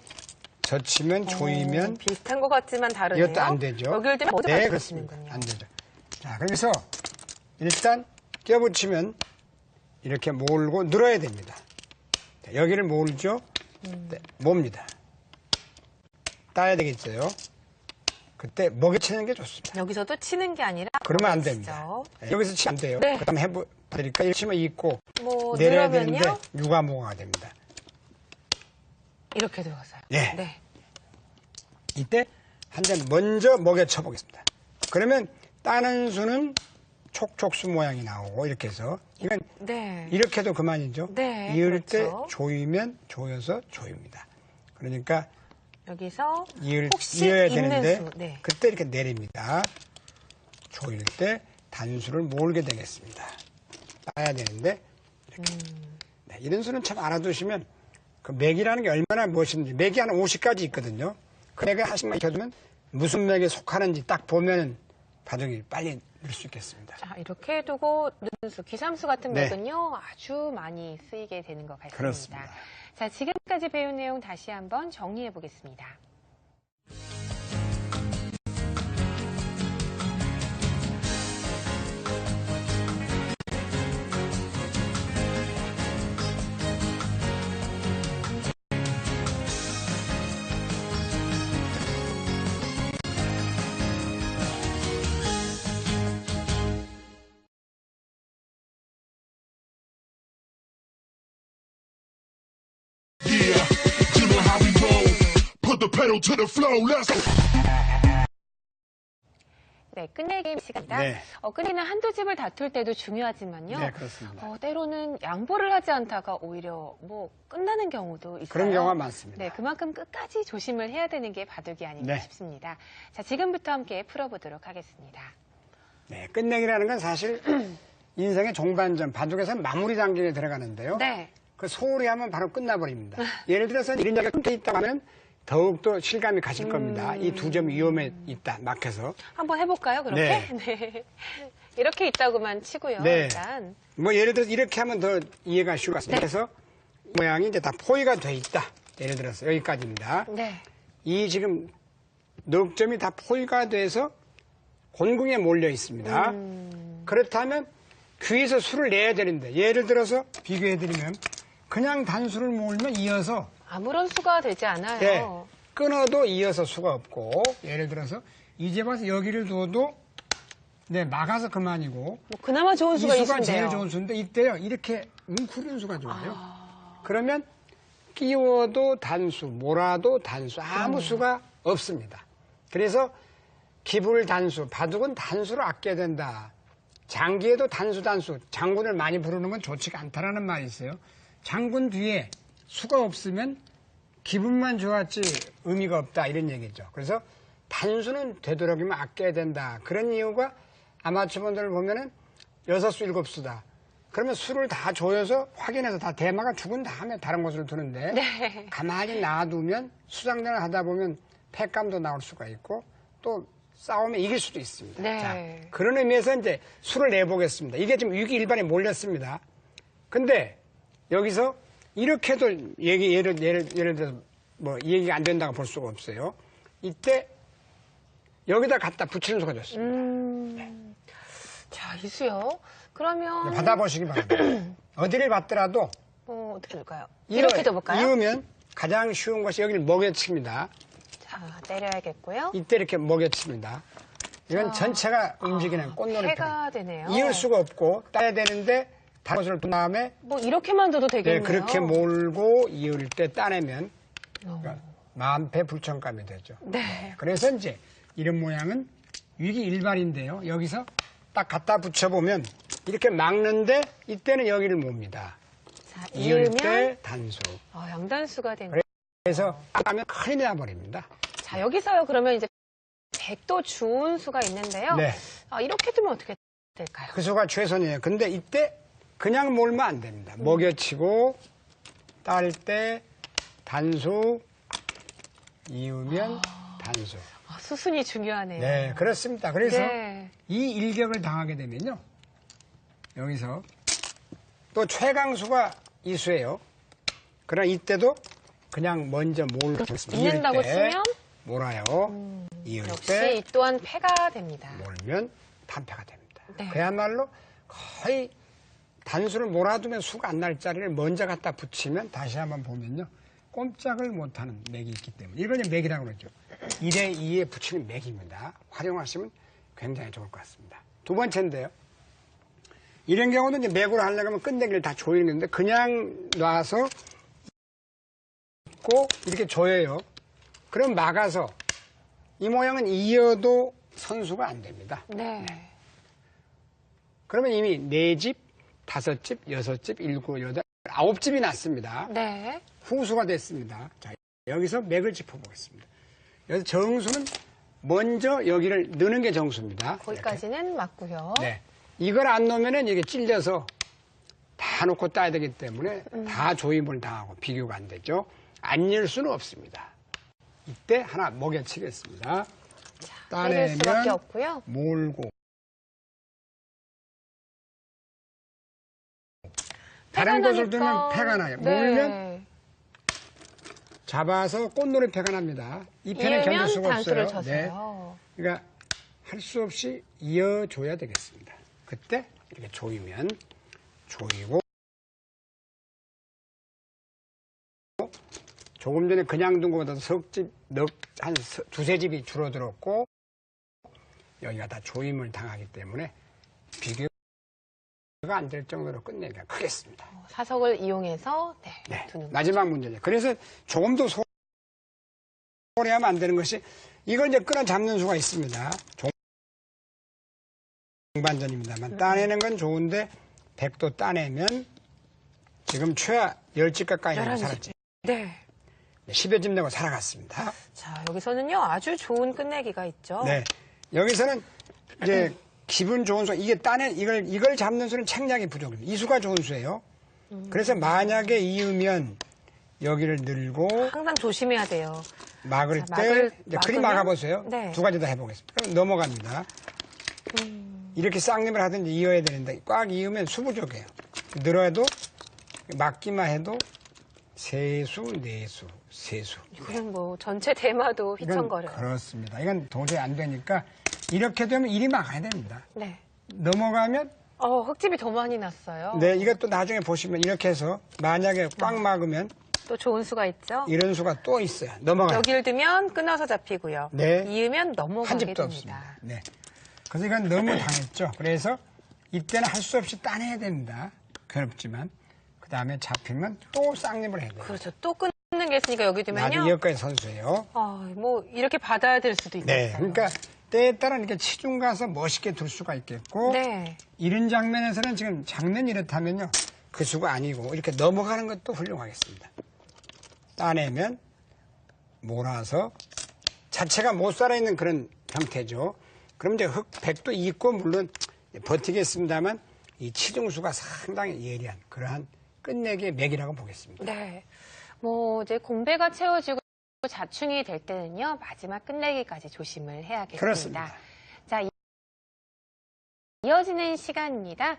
젖히면 조이면 비슷한 것 같지만 다르네요. 이것도 안 되죠. 여기를 때문에 먼저 네, 그렇습니다. 안 되죠. 자, 그래서 일단 껴붙이면 이렇게 몰고 늘어야 됩니다. 자, 여기를 몰죠. 네, 몹니다. 따야 되겠어요. 그때 먹여 치는 게 좋습니다. 여기서도 치는 게 아니라 그러면 안 됩니다. 네, 여기서 치면 안 돼요. 네. 그다음에 해보니까 이렇게 치면 있고 뭐 내려야 되는데 유가모가 됩니다. 이렇게 들어가서요. 네. 이때 한 점 먼저 먹여 쳐보겠습니다. 그러면 따는 수는 촉촉수 모양이 나오고 이렇게 해서 이건 이렇게 해도 그만이죠. 이을 때 조이면 조여서 조입니다. 그러니까 여기서 이어야 되는데 그때 이렇게 내립니다. 조일 때 단수를 몰게 되겠습니다. 따야 되는데 이렇게. 이런 수는 참 알아두시면 그 맥이라는 게 얼마나 무엇인지 맥이 한 50가지 있거든요. 그 맥을 하나씩만 익혀두면 무슨 맥에 속하는지 딱 보면 바둑이 빨리 늘 수 있겠습니다. 자, 이렇게 두고 넣는 수, 기삼수 같은 맥은요 아주 많이 쓰이게 되는 것 같습니다. 그렇습니다. 자, 지금까지 배운 내용 다시 한번 정리해 보겠습니다. 네, 끝내기 시간입니다. 끝내기는 한두 집을 다툴 때도 중요하지만요. 네, 그렇습니다. 때로는 양보를 하지 않다가 오히려 뭐 끝나는 경우도 있어요. 그런 경우가 많습니다. 네, 그만큼 끝까지 조심을 해야 되는 게 바둑이 아닌가 싶습니다. 자, 지금부터 함께 풀어보도록 하겠습니다. 네, 끝내기라는 건 사실 인생의 종반전, 바둑에서는 마무리 단계에 들어가는데요. 그 소홀히 하면 바로 끝나버립니다. 예를 들어서 이런 자리가 끊겨 있다고 하면 더욱더 실감이 가실 겁니다. 이 두 점이 위험에 있다, 막혀서. 한번 해볼까요, 그렇게? 네. 네. 이렇게 있다고만 치고요, 네. 일단. 뭐 예를 들어서 이렇게 하면 더 이해가 쉬울 것 같습니다. 네. 그래서 모양이 이제 다 포위가 돼 있다. 예를 들어서 여기까지입니다. 네. 이 지금 넉점이 다 포위가 돼서 곤궁에 몰려 있습니다. 그렇다면 귀에서 수를 내야 되는데 예를 들어서 비교해드리면 그냥 단수를 몰면 이어서 아무런 수가 되지 않아요. 네, 끊어도 이어서 수가 없고 예를 들어서 이제 봐서 여기를 둬도 네, 막아서 그만이고 뭐 그나마 좋은 수가 이 수가 있는데요. 제일 좋은 수인데 이때요 이렇게 웅크린 수가 좋아요. 그러면 끼워도 단수, 몰아도 단수, 아무 수가 없습니다. 그래서 기불 단수, 바둑은 단수를 아껴야 된다. 장기에도 단수, 장군을 많이 부르는 건 좋지가 않다라는 말이 있어요. 장군 뒤에 수가 없으면 기분만 좋았지 의미가 없다 이런 얘기죠. 그래서 단수는 되도록이면 아껴야 된다. 그런 이유가 아마추어 분들을 보면은 6수, 7수다. 그러면 수를 다 조여서 확인해서 다 대마가 죽은 다음에 다른 곳을 두는데 네. 가만히 놔두면 수장전을 하다 보면 패감도 나올 수가 있고 또 싸우면 이길 수도 있습니다. 네. 자, 그런 의미에서 이제 수를 내보겠습니다. 이게 지금 6기 일반에 몰렸습니다. 근데 여기서 이렇게도 예를 들어서 뭐 이 얘기가 안 된다고 볼 수가 없어요. 이때 여기다 갖다 붙이는 수가 좋습니다. 네. 자, 이 수요. 그러면 받아보시기 바랍니다. 어디를 받더라도 어떻게 될까요? 이렇게 둬볼까요? 이으면 가장 쉬운 것이 여기를 먹여칩니다. 자, 때려야겠고요. 이때 이렇게 먹여칩니다. 이건 전체가 움직이는 꽃놀이터. 해가 되네요. 이을 수가 없고 따야 되는데 다른 것을 둔 다음에 뭐 이렇게만 둬도 되겠네요. 네, 그렇게 몰고 이을 때 따내면 그러니까 만패 불천감이 되죠. 네. 그래서 이제 이런 모양은 위기 일반인데요. 여기서 딱 갖다 붙여보면 이렇게 막는데 이때는 여기를 몹니다. 자, 이을 때 단수. 양단수가 되네요. 그래서 하면 큰일 나버립니다. 자, 여기서요. 그러면 이제 백도 주운 수가 있는데요. 네. 이렇게 두면 어떻게 될까요? 그 수가 최선이에요. 근데 이때 그냥 몰면 안 됩니다. 먹여치고 딸 때 단수, 이으면 단수. 수순이 중요하네요. 네, 그렇습니다. 그래서 네. 이 일격을 당하게 되면요. 여기서 또 최강수가 이 수예요. 그러나 이때도 그냥 먼저 몰겠습니다. 잊는다고 쓰면 몰아요. 이을 역시 때 이 또한 패가 됩니다. 몰면 단패가 됩니다. 네. 그야말로 거의 단수를 몰아두면 수가 안 날 자리를 먼저 갖다 붙이면 다시 한번 보면요. 꼼짝을 못하는 맥이 있기 때문에 이걸 맥이라고 그러죠. 1에 2에 붙이는 맥입니다. 활용하시면 굉장히 좋을 것 같습니다. 두 번째인데요. 이런 경우는 이제 맥으로 하려면 끝내기를 다 조이는데 그냥 놔서 있고 이렇게 조여요. 그럼 막아서 이 모양은 이어도 선수가 안 됩니다. 네. 그러면 이미 4집, 5집, 6집, 7, 8, 9집이 났습니다. 네. 후수가 됐습니다. 자, 여기서 맥을 짚어보겠습니다. 여기서 정수는 먼저 여기를 넣는 게 정수입니다. 거기까지는 이렇게. 맞고요. 네. 이걸 안 넣으면은 이게 찔려서 다 놓고 따야 되기 때문에 다 조임을 당하고 비교가 안 되죠. 안 열 수는 없습니다. 이때 하나 먹여치겠습니다. 때릴 수밖에 따내면 없고요. 몰고. 다른 것을 두면 패가 나요. 네. 몰면 잡아서 꽃놀이 패가 납니다. 이 패는 견딜 수가 단수를 없어요. 쳐서요. 네. 그러니까 할 수 없이 이어줘야 되겠습니다. 그때 이렇게 조이면 조이고 조금 전에 그냥 둔 것보다 석집, 한 두세 집이 줄어들었고 여기가 다 조임을 당하기 때문에 비교가 안 될 정도로 끝내기가 크겠습니다. 사석을 이용해서 네, 두는 마지막 문제죠. 그래서 조금 더 소홀히 하면 안 되는 것이 이걸 이제 끊어 잡는 수가 있습니다. 종반전입니다만 따내는 건 좋은데 100도 따내면 지금 최하 10집 가까이 내고 살았지. 네. 10여 집 내고 살아갔습니다. 자, 여기서는요, 아주 좋은 끝내기가 있죠. 네. 여기서는 이제 기분 좋은 수, 이게 이걸 잡는 수는 책략이 부족합니다. 이 수가 좋은 수예요. 그래서 만약에 이으면 여기를 늘고 항상 조심해야 돼요. 막을 때 이제 크림 막아보세요. 네. 두 가지 다 해보겠습니다. 그럼 넘어갑니다. 이렇게 쌍림을 하든지 이어야 되는데 꽉 이으면 수부족해요. 늘어도 막기만 해도 세수, 네수, 세수. 이거는 뭐 전체 대마도 휘청거려요. 그렇습니다. 이건 도저히 안 되니까 이렇게 되면 이리 막아야 됩니다. 네. 넘어가면 흙집이 더 많이 났어요. 네, 이것도 나중에 보시면 이렇게 해서 만약에 꽉 막으면 또 좋은 수가 있죠. 이런 수가 또 있어요. 넘어가요. 여기를 두면 끊어서 잡히고요. 네. 이으면 넘어가게 한 집도 됩니다. 없습니다. 네. 그래서 이건 너무 당했죠. 그래서 이때는 할 수 없이 따내야 됩니다. 괴롭지만. 그 다음에 잡히면 또 쌍림을 해야 돼요. 그렇죠. 또 끊는 게 있으니까 여기 두면요. 나중에 여기까지 선수예요. 뭐 이렇게 받아야 될 수도 있겠어요. 네. 그러니까 때에 따라 이렇게 치중 가서 멋있게 둘 수가 있겠고 네. 이런 장면에서는 지금 장면이 이렇다면요. 그 수가 아니고 이렇게 넘어가는 것도 훌륭하겠습니다. 따내면 몰아서 자체가 못 살아있는 그런 형태죠. 그럼 이제 흑백도 있고 물론 버티겠습니다만 이 치중수가 상당히 예리한 그러한 끝내기의 맥이라고 보겠습니다. 네. 뭐 이제 공배가 채워지고 자충이 될 때는요. 마지막 끝내기까지 조심을 해야겠습니다. 그렇습니다. 자, 이어지는 시간입니다.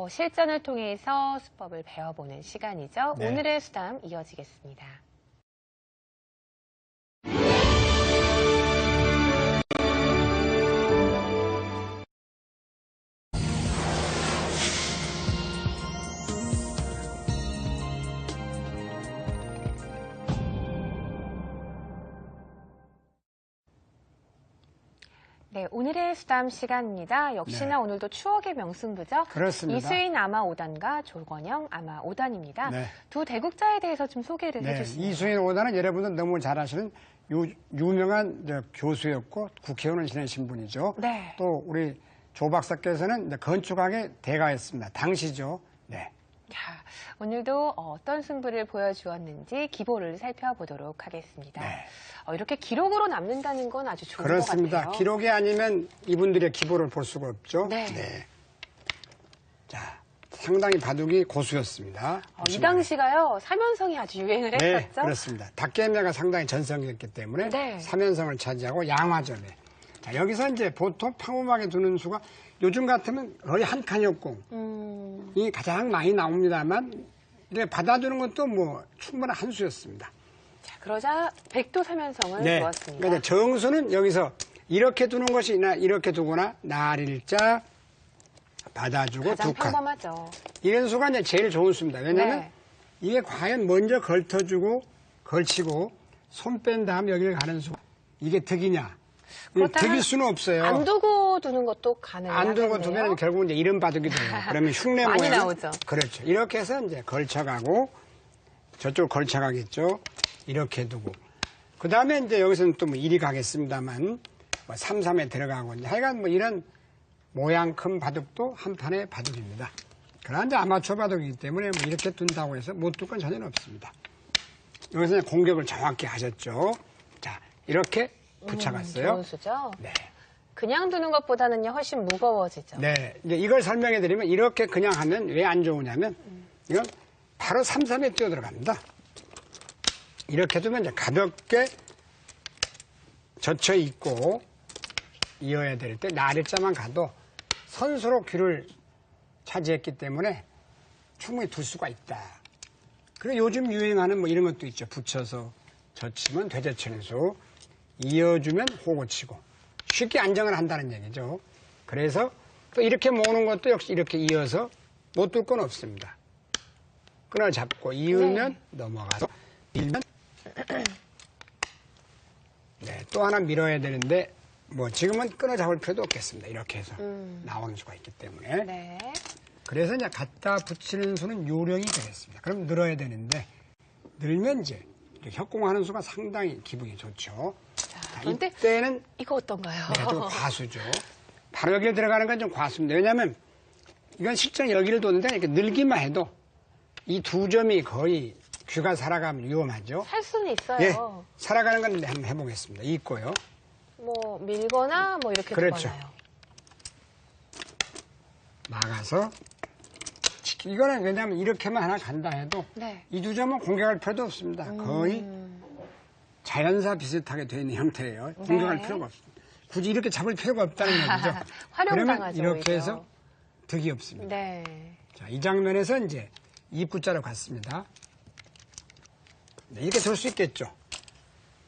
실전을 통해서 수법을 배워보는 시간이죠. 네. 오늘의 수담 이어지겠습니다. 네, 오늘의 수담 시간입니다. 역시나 네. 오늘도 추억의 명승부죠. 그렇습니다. 이수인 아마 5단과 조건영 아마 5단입니다. 네. 두 대국자에 대해서 좀 소개를 네, 해주시죠. 이수인 5단은 여러분들 너무 잘 아시는 유명한 교수였고 국회의원을 지내신 분이죠. 네. 또 우리 조 박사께서는 건축학의 대가였습니다. 당시죠. 네. 자, 오늘도 어떤 승부를 보여주었는지 기보를 살펴보도록 하겠습니다. 네. 이렇게 기록으로 남는다는 건 아주 좋은 그렇습니다. 것 같아요. 기록이 아니면 이분들의 기보를 볼 수가 없죠. 네. 자, 상당히 바둑이 고수였습니다. 이 당시가요, 삼연성이 아주 유행을 네, 했었죠. 그렇습니다. 닭개매가 상당히 전성기였기 때문에 네. 삼연성을 차지하고 양화점에. 자, 여기서 이제 보통 평범하게 두는 수가 요즘 같으면 거의 한 칸이었고 이 가장 많이 나옵니다만 이렇게 받아두는 것도 뭐 충분한 한 수였습니다. 자, 그러자 백도 삼연성을 두었습니다. 그러니까 정수는 여기서 이렇게 두는 것이나 이렇게 두거나 날일자 받아주고 가장 두 칸. 평범하죠. 이런 수가 이제 제일 좋은 수입니다. 왜냐하면 네. 이게 과연 먼저 걸쳐주고 걸치고 손 뺀 다음 여기를 가는 수 이게 득이냐? 득일 수는 없어요. 안 두고 두는 것도 가능해요. 안 두고 두면 결국은 이제 이런 바둑이 돼요. 그러면 흉내 많이 모양 나오죠. 그렇죠. 이렇게 해서 이제 걸쳐가고 저쪽 걸쳐가겠죠. 이렇게 두고 그 다음에 이제 여기서는 또 뭐 이리 가겠습니다만 뭐 3, 3에 들어가고 이제 하여간 뭐 이런 모양 큰 바둑도 한 판의 바둑입니다. 그러나 이제 아마추어 바둑이기 때문에 뭐 이렇게 둔다고 해서 못 둘 건 전혀 없습니다. 여기서 이제 공격을 정확히 하셨죠. 자, 이렇게 붙여갔어요. 좋은 수죠. 네. 그냥 두는 것보다는요 훨씬 무거워지죠. 네. 이제 이걸 설명해 드리면 이렇게 그냥 하면 왜 안 좋으냐면 이건 바로 3, 3에 뛰어 들어갑니다. 이렇게 두면 이제 가볍게 젖혀 있고 이어야 될 때 날일자만 가도 선수로 귀를 차지했기 때문에 충분히 둘 수가 있다. 그리고 요즘 유행하는 뭐 이런 것도 있죠. 붙여서 젖히면 되젖히는 수, 이어주면 호고치고 쉽게 안정을 한다는 얘기죠. 그래서 또 이렇게 모으는 것도 역시 이렇게 이어서 못 둘 건 없습니다. 끈을 잡고 이으면 넘어가서 밀면 네, 또 하나 밀어야 되는데 뭐 지금은 끊어 잡을 필요도 없겠습니다. 이렇게 해서 나오는 수가 있기 때문에. 네. 그래서 이제 갖다 붙이는 수는 요령이 되겠습니다. 그럼 늘어야 되는데 늘면 이제 협공하는 수가 상당히 기분이 좋죠. 자, 자, 그런데 이때는 이거 어떤가요? 네, 좀 과수죠. 바로 여기를 들어가는 건 좀 과수입니다. 왜냐하면 이건 실제 여기를 뒀는데 이렇게 늘기만 해도 이 두 점이 거의 귀가 살아가면 위험하죠. 살 수는 있어요. 예, 살아가는 건 한번 해보겠습니다. 있고요. 뭐 밀거나 뭐 이렇게 그렇죠. 두거나요. 막아서 그렇습니다. 이거는 왜냐하면 이렇게만 하나 간다 해도 네. 이 두 점은 공격할 필요도 없습니다. 거의 자연사 비슷하게 되어 있는 형태예요. 공격할 필요가 없습니다. 굳이 이렇게 잡을 필요가 없다는 얘기죠. 그러면 이렇게 해서 득이 없습니다. 네. 자, 이 장면에서 이제 입구자로 갔습니다. 네, 이렇게 둘 수 있겠죠.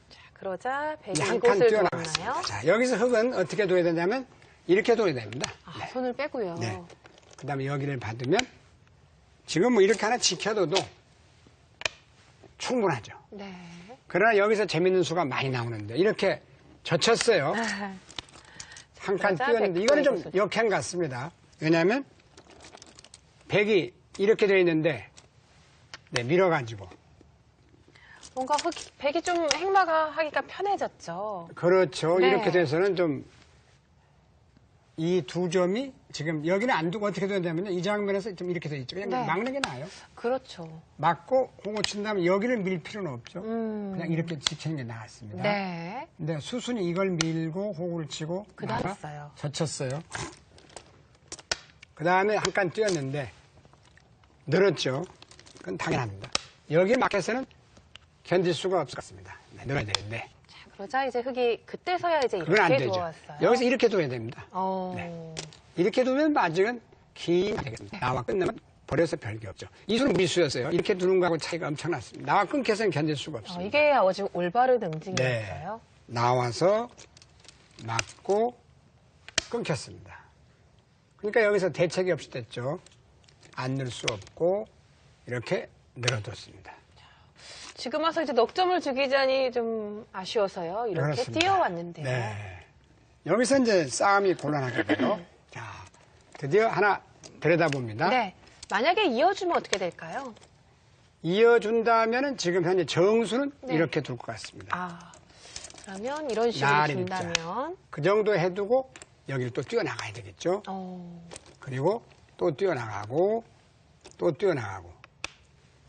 자, 그러자 백이 한 칸 이곳을 뛰어나갔습니다. 뒀나요? 자, 여기서 흙은 어떻게 둬야 되냐면 이렇게 둬야 됩니다. 아, 손을 빼고요. 네. 그 다음에 여기를 받으면 지금 뭐 이렇게 하나 지켜둬도 충분하죠. 네. 그러나 여기서 재밌는 수가 많이 나오는데 이렇게 젖혔어요. 한 칸 뛰었는데 이거는 좀 역행 같습니다. 왜냐하면 백이 이렇게 되어 있는데 네, 밀어가지고 뭔가 백이 좀 행마가 하기가 편해졌죠. 그렇죠. 네. 이렇게 돼서는 좀 이 두 점이 지금 여기는 안 두고 어떻게 되냐면요. 이 장면에서 좀 이렇게 돼 있죠. 그냥 네. 막는 게 나아요. 그렇죠. 막고 공을 친 다음에 여기를 밀 필요는 없죠. 그냥 이렇게 지키는 게 나았습니다. 네. 근데 수순이 이걸 밀고 호구를 치고 그다음에 젖혔어요. 그 다음에 한 칸 뛰었는데 늘었죠. 그건 당연합니다. 여기에 막혀서는 견딜 수가 없을 것 같습니다. 네, 늘어야 되는데. 자, 그러자 이제 흙이 그때서야 이제 그건 안 이렇게 되죠. 두어왔어요. 여기서 이렇게 둬야 됩니다. 네. 이렇게 두면 아직은 긴 되겠습니다. 나와 끝나면 버려서 별게 없죠. 이 수는 미수였어요. 이렇게 두는 거하고 차이가 엄청났습니다. 나와 끊겨서는 견딜 수가 없습니다. 이게 아주 올바른 응징이었어요. 네. 나와서 맞고 끊겼습니다. 그러니까 여기서 대책이 없이 됐죠. 안 넣을 수 없고 이렇게 늘어뒀습니다. 지금 와서 이제 넉점을 주기자니 좀 아쉬워서요. 이렇게 그렇습니다. 뛰어왔는데요. 네. 여기서 이제 싸움이 곤란하게 돼요. 자, 드디어 하나 들여다봅니다. 네. 만약에 이어주면 어떻게 될까요? 이어준다면은 지금 현재 정수는 네. 이렇게 둘 것 같습니다. 아, 그러면 이런 식으로 나를 준다면. 그 정도 해두고 여기를 또 뛰어나가야 되겠죠. 그리고 또 뛰어나가고 또 뛰어나가고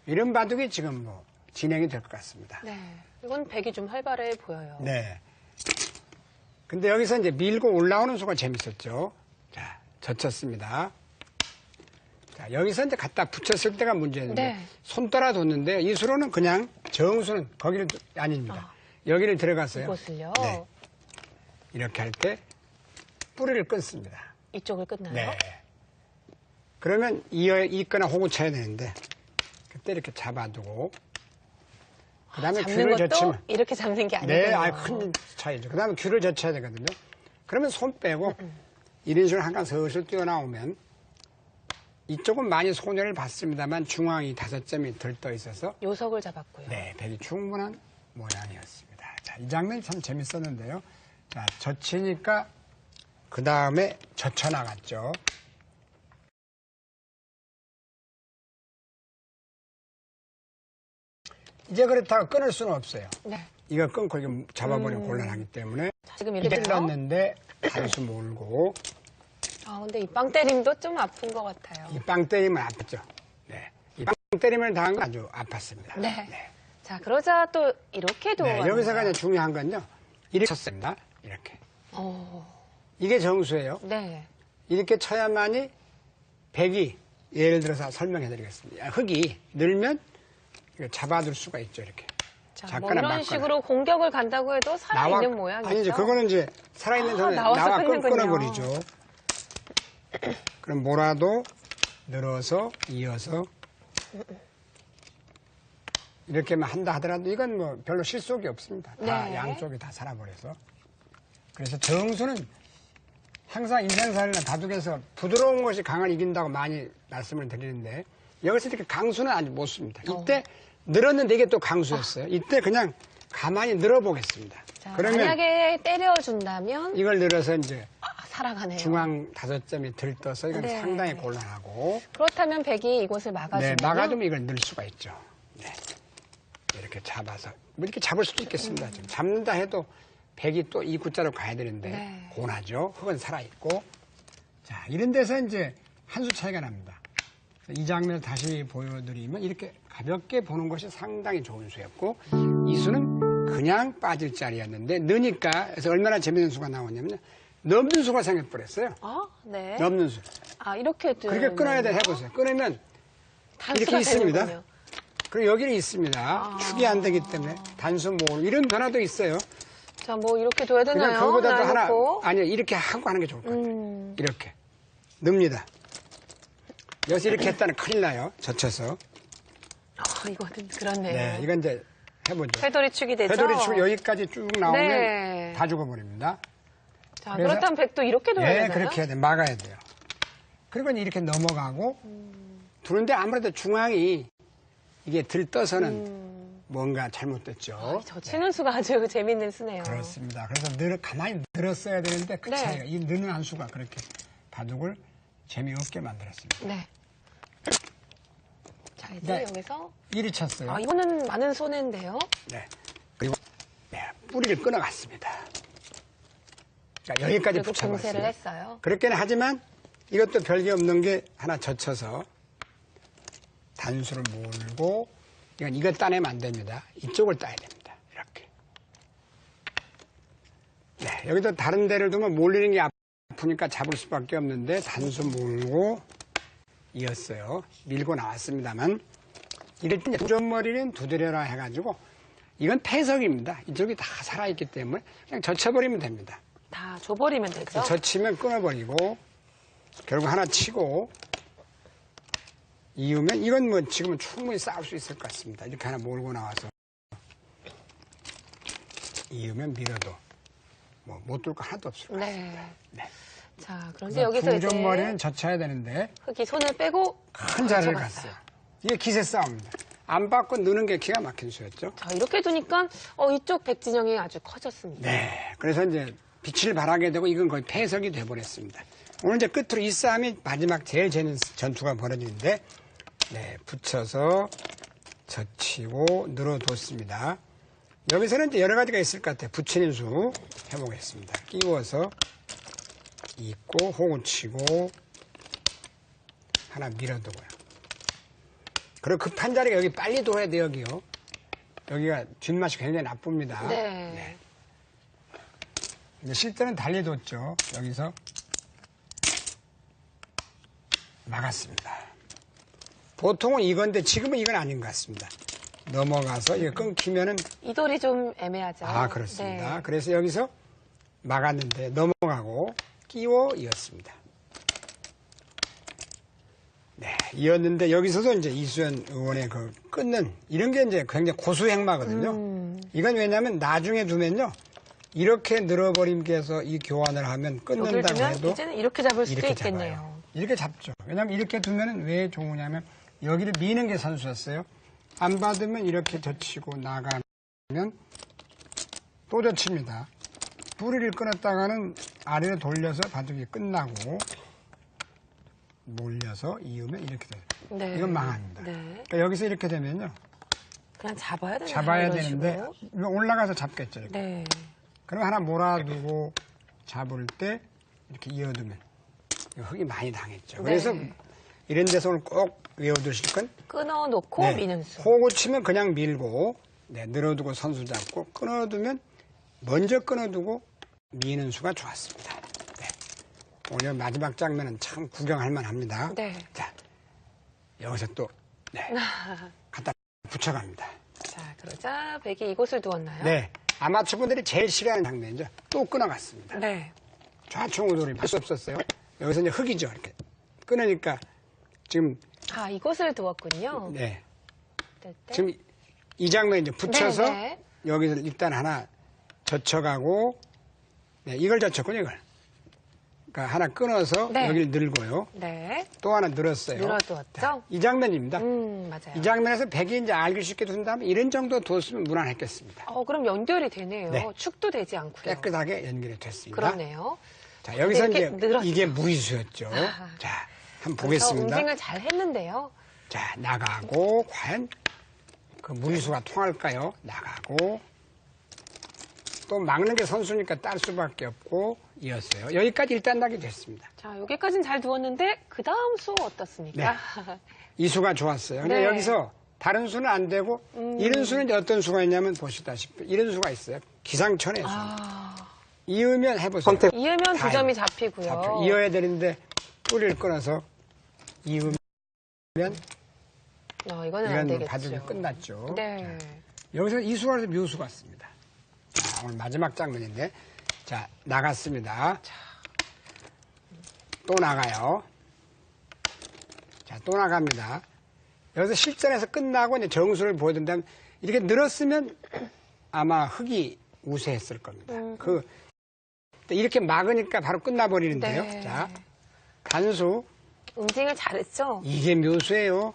이런 바둑이 지금 뭐 진행이 될 것 같습니다. 네. 이건 백이 좀 활발해 보여요. 네. 근데 여기서 이제 밀고 올라오는 수가 재밌었죠. 자, 젖혔습니다. 자, 여기서 이제 갖다 붙였을 때가 문제였는데 네. 손 따라 뒀는데 이 수로는 그냥 정수는 거기를 아닙니다. 여기를 들어갔어요. 이곳을요? 네. 이렇게 할 때 뿌리를 끊습니다. 이쪽을 끝나요? 네. 그러면 이거나 호구 쳐야 되는데 그때 이렇게 잡아두고 그 다음에 귤을 젖히면 이렇게 잡는 게 아니고요. 네, 큰 차이죠. 그 다음에 귤을 젖혀야 되거든요. 그러면 손 빼고 이런 식으로 한 칸 슬슬 뛰어나오면 이쪽은 많이 손해를 봤습니다만 중앙이 5점이 들떠 있어서 요석을 잡았고요. 네, 백이 충분한 모양이었습니다. 자, 이 장면이 참 재밌었는데요. 자, 젖히니까 그 다음에 젖혀나갔죠. 이제 그렇다고 끊을 수는 없어요. 네. 이거 끊고 이거 잡아버리면 곤란하기 때문에 지금 이렇게 찔렀는데 단수 몰고 아, 근데 이 빵 때림도 좀 아픈 것 같아요. 이 빵 때리면 아팠죠. 네. 이 빵 때리면 당한 건 아주 아팠습니다. 네. 네. 자, 그러자 또 이렇게도. 네, 여기서가 이제 중요한 건요. 이렇게 쳤습니다. 이렇게. 이게 정수예요. 네. 이렇게 쳐야만이 백이 예를 들어서 설명해 드리겠습니다. 흙이 늘면 잡아둘 수가 있죠. 이렇게. 자, 뭐 이런 식으로 공격을 간다고 해도 살아있는 모양이죠. 아니죠. 그거는 이제 살아있는 전에 나와 끊어버리죠. 그럼 뭐라도 늘어서 이어서 이렇게만 한다 하더라도 이건 뭐 별로 실속이 없습니다. 다 네. 양쪽이 다 살아버려서. 그래서 정수는 항상 인생살이나 바둑에서 부드러운 것이 강을 이긴다고 많이 말씀을 드리는데 여기서 이렇게 강수는 아직 못 씁니다. 이때 늘었는데 이게 또 강수였어요. 이때 그냥 가만히 늘어보겠습니다. 자, 그러면 만약에 때려준다면 이걸 늘어서 이제 살아가네요. 중앙 5점이 들떠서 이건 네. 상당히 곤란하고 그렇다면 백이 이곳을 막아주면 네, 막아두면 이걸 넣을 수가 있죠. 네. 이렇게 잡아서 뭐 이렇게 잡을 수도 있겠습니다. 지금 잡는다 해도 백이 또 이 구자로 가야 되는데 네. 곤하죠. 흙은 살아있고 자 이런 데서 이제 한 수 차이가 납니다. 이 장면을 다시 보여드리면 이렇게 가볍게 보는 것이 상당히 좋은 수였고 이 수는 그냥 빠질 자리였는데 넣으니까 그래서 얼마나 재밌는 수가 나오냐면 넘는 수가 생겨버렸어요. 네. 넘는 수. 아, 이렇게 그렇게 끊어야 돼 해보세요. 끊으면 이렇게 있습니다. 되는군요. 그리고 여기는 있습니다. 축이 안 되기 때문에 단수 모으는 이런 변화도 있어요. 자, 뭐 이렇게 둬야 되나요? 그냥 그거보다도 하나, 아니요, 이렇게 하고 하는 게 좋을 것 같아요. 이렇게. 넣습니다. 여기서 이렇게 했다는 큰일 나요. 젖혀서. 이거는 그렇네요. 네, 이건 이제 해보죠. 회돌이 축이 되죠? 회돌이 축 여기까지 쭉 나오면 네. 다 죽어버립니다. 자, 그렇다면 백도 이렇게 둬야 되나요? 네, 그렇게 해야 돼. 막아야 돼요. 그리고 이렇게 넘어가고 두는데 아무래도 중앙이 이게 들떠서는 뭔가 잘못됐죠. 저 치는 수가 아주 재밌는 수네요. 그렇습니다. 그래서 가만히 늘었어야 되는데 그 차이가 이 느는 한 수가 그렇게 바둑을 재미없게 만들었습니다. 네. 자, 이제 여기서 이리 쳤어요. 이거는 많은 손해인데요. 네. 그리고 뿌리를 끊어갔습니다. 자, 여기까지 붙여봤어요. 공세를 했어요. 그렇게는 하지만 이것도 별게 없는 게 하나 젖혀서 단수를 몰고 이걸 따내면 안 됩니다. 이쪽을 따야 됩니다. 이렇게. 네, 여기도 다른 데를 두면 몰리는 게 아프니까 잡을 수밖에 없는데 단수 몰고 이었어요. 밀고 나왔습니다만 이럴 때 두점머리는 두드려라 해가지고 이건 패석입니다. 이쪽이 다 살아있기 때문에 그냥 젖혀버리면 됩니다. 다 줘버리면 되죠? 젖히면 끊어버리고 결국 하나 치고 이으면 이건 뭐 지금은 충분히 싸울 수 있을 것 같습니다. 이렇게 하나 몰고 나와서 이으면 밀어도 뭐 못 뚫고 하나도 없을 것 같습니다. 네. 자, 그런데 여기서 이제 두점머리는 젖혀야 되는데 흙이 손을 빼고 큰 자리를 갔어요. 이게 기세 싸움입니다. 안 받고 느는 게 기가 막힌 수였죠. 자, 이렇게 두니까 이쪽 백진영이 아주 커졌습니다. 네, 그래서 이제 빛을 발하게 되고 이건 거의 패석이 돼버렸습니다. 오늘 이제 끝으로 이 싸움이 마지막 제일 재밌는 전투가 벌어지는데 네, 붙여서 젖히고 늘어뒀습니다. 여기서는 이제 여러 가지가 있을 것 같아요. 붙이는 수 해보겠습니다. 끼워서 입고 호구 치고 하나 밀어두고요. 그리고 급한 자리가 여기 빨리 둬야 돼요. 여기요. 여기가 뒷맛이 굉장히 나쁩니다. 네. 근데 실제는 달리 뒀죠. 여기서 막았습니다. 보통은 이건데 지금은 이건 아닌 것 같습니다. 넘어가서 이거 끊기면은 이 돌이 좀 애매하죠. 그렇습니다. 네. 그래서 여기서 막았는데 넘어가고 끼워 이었습니다. 네, 이었는데 여기서도 이제 이수연 의원의 그 끊는 이런 게 이제 굉장히 고수 행마거든요. 이건 왜냐하면 나중에 두면요. 이렇게 늘어버림께 해서 이 교환을 하면 끊는다고 해도 이제는 이렇게 잡을 수도 이렇게 있겠네요. 잡아요. 이렇게 잡죠. 왜냐하면 이렇게 두면은 왜 좋으냐면 여기를 미는 게 선수였어요. 안 받으면 이렇게 젖히고 나가면 또 젖힙니다. 뿌리를 끊었다가는 아래로 돌려서 바둑이 끝나고 몰려서 이으면 이렇게 돼요. 네. 이건 망합니다. 네. 그러니까 여기서 이렇게 되면요. 그냥 잡아야 되나요? 잡아야 되는데 이거 올라가서 잡겠죠. 이렇게. 네. 그럼 하나 몰아두고 잡을 때 이렇게 이어두면 흙이 많이 당했죠. 그래서 이런 데서 오늘 꼭 외워두실 건 끊어놓고 미는 수. 호구 치면 그냥 밀고 늘어두고 선수 잡고 끊어두면 먼저 끊어두고 미는 수가 좋았습니다. 네. 오늘 마지막 장면은 참 구경할 만합니다. 네. 자, 여기서 또 갖다 붙여갑니다. 자, 그러자 백이 이곳을 두었나요? 네. 아마추어분들이 제일 싫어하는 장면이죠. 또 끊어갔습니다. 네. 좌충우돌이 할 수 없었어요. 여기서 이제 흙이죠. 이렇게 끊으니까 지금 이곳을 두었군요. 네. 때. 지금 이 장면 이제 붙여서 여기서 일단 하나 젖혀가고 이걸 젖혔군요. 이걸. 그러니까 하나 끊어서 여기를 늘고요. 네. 또 하나 늘었어요. 늘어두었죠. 자, 이 장면입니다. 맞아요. 이 장면에서 백이 이제 알기 쉽게 둔다면 이런 정도 뒀으면 무난했겠습니다. 그럼 연결이 되네요. 네. 축도 되지 않고요. 깨끗하게 연결이 됐습니다. 그러네요. 자, 여기서 이제 늘었죠. 이게 무리수였죠. 자, 한번 보겠습니다. 응징을 잘 했는데요. 자, 나가고 과연 그 무리수가 통할까요? 나가고 또 막는 게 선수니까 딸 수밖에 없고 이었어요. 여기까지 일단 나게 됐습니다. 자, 여기까지는 잘 두었는데 그 다음 수 어떻습니까? 이 수가 좋았어요. 근데 여기서 다른 수는 안 되고 이런 수는 이제 어떤 수가 있냐면 보시다시피 이런 수가 있어요. 기상천외 수. 이으면 해보세요. 이으면 두 점이 잡히고요. 이어야 되는데 뿌리를 끊어서 이으면 이거는 안 되겠죠. 바둑이 끝났죠. 네. 자, 여기서 이수가 묘수가 왔습니다. 자, 오늘 마지막 장면인데, 자, 나갔습니다. 자, 또 나가요. 자, 또 나갑니다. 여기서 실전에서 끝나고 이제 정수를 보여준다면, 이렇게 늘었으면 아마 흑이 우세했을 겁니다. 이렇게 막으니까 바로 끝나버리는데요. 네. 자, 단수. 응징을 잘했죠? 이게 묘수예요.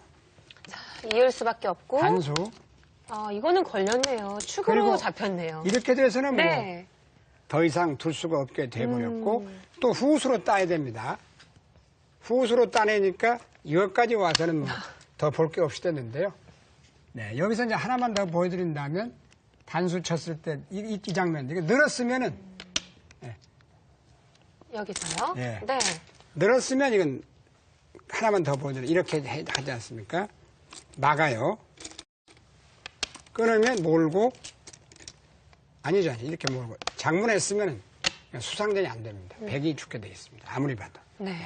자, 이을 수밖에 없고. 단수. 이거는 걸렸네요. 축으로 잡혔네요. 이렇게 돼서는 네. 뭐 더 이상 둘 수가 없게 돼버렸고 또 후수로 따야 됩니다. 후수로 따내니까 이것까지 와서는 뭐 더 볼 게 없이 됐는데요. 네, 여기서 이제 하나만 더 보여드린다면 단수 쳤을 때 이 장면 이게 늘었으면은 여기서요? 네. 네. 늘었으면 이건 하나만 더 보여드려 이렇게 하지 않습니까? 막아요. 끊으면 몰고 아니죠. 이렇게 몰고 장문했으면 수상전이 안 됩니다. 백이 죽게 되어 있습니다. 아무리 봐도. 네.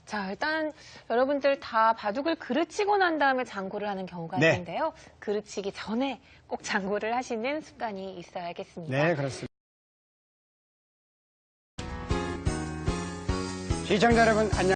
자, 일단 여러분들 다 바둑을 그르치고 난 다음에 장구를 하는 경우가 네. 있는데요. 그르치기 전에 꼭 장구를 하시는 습관이 있어야겠습니다. 네, 그렇습니다. 시청자 여러분, 안녕.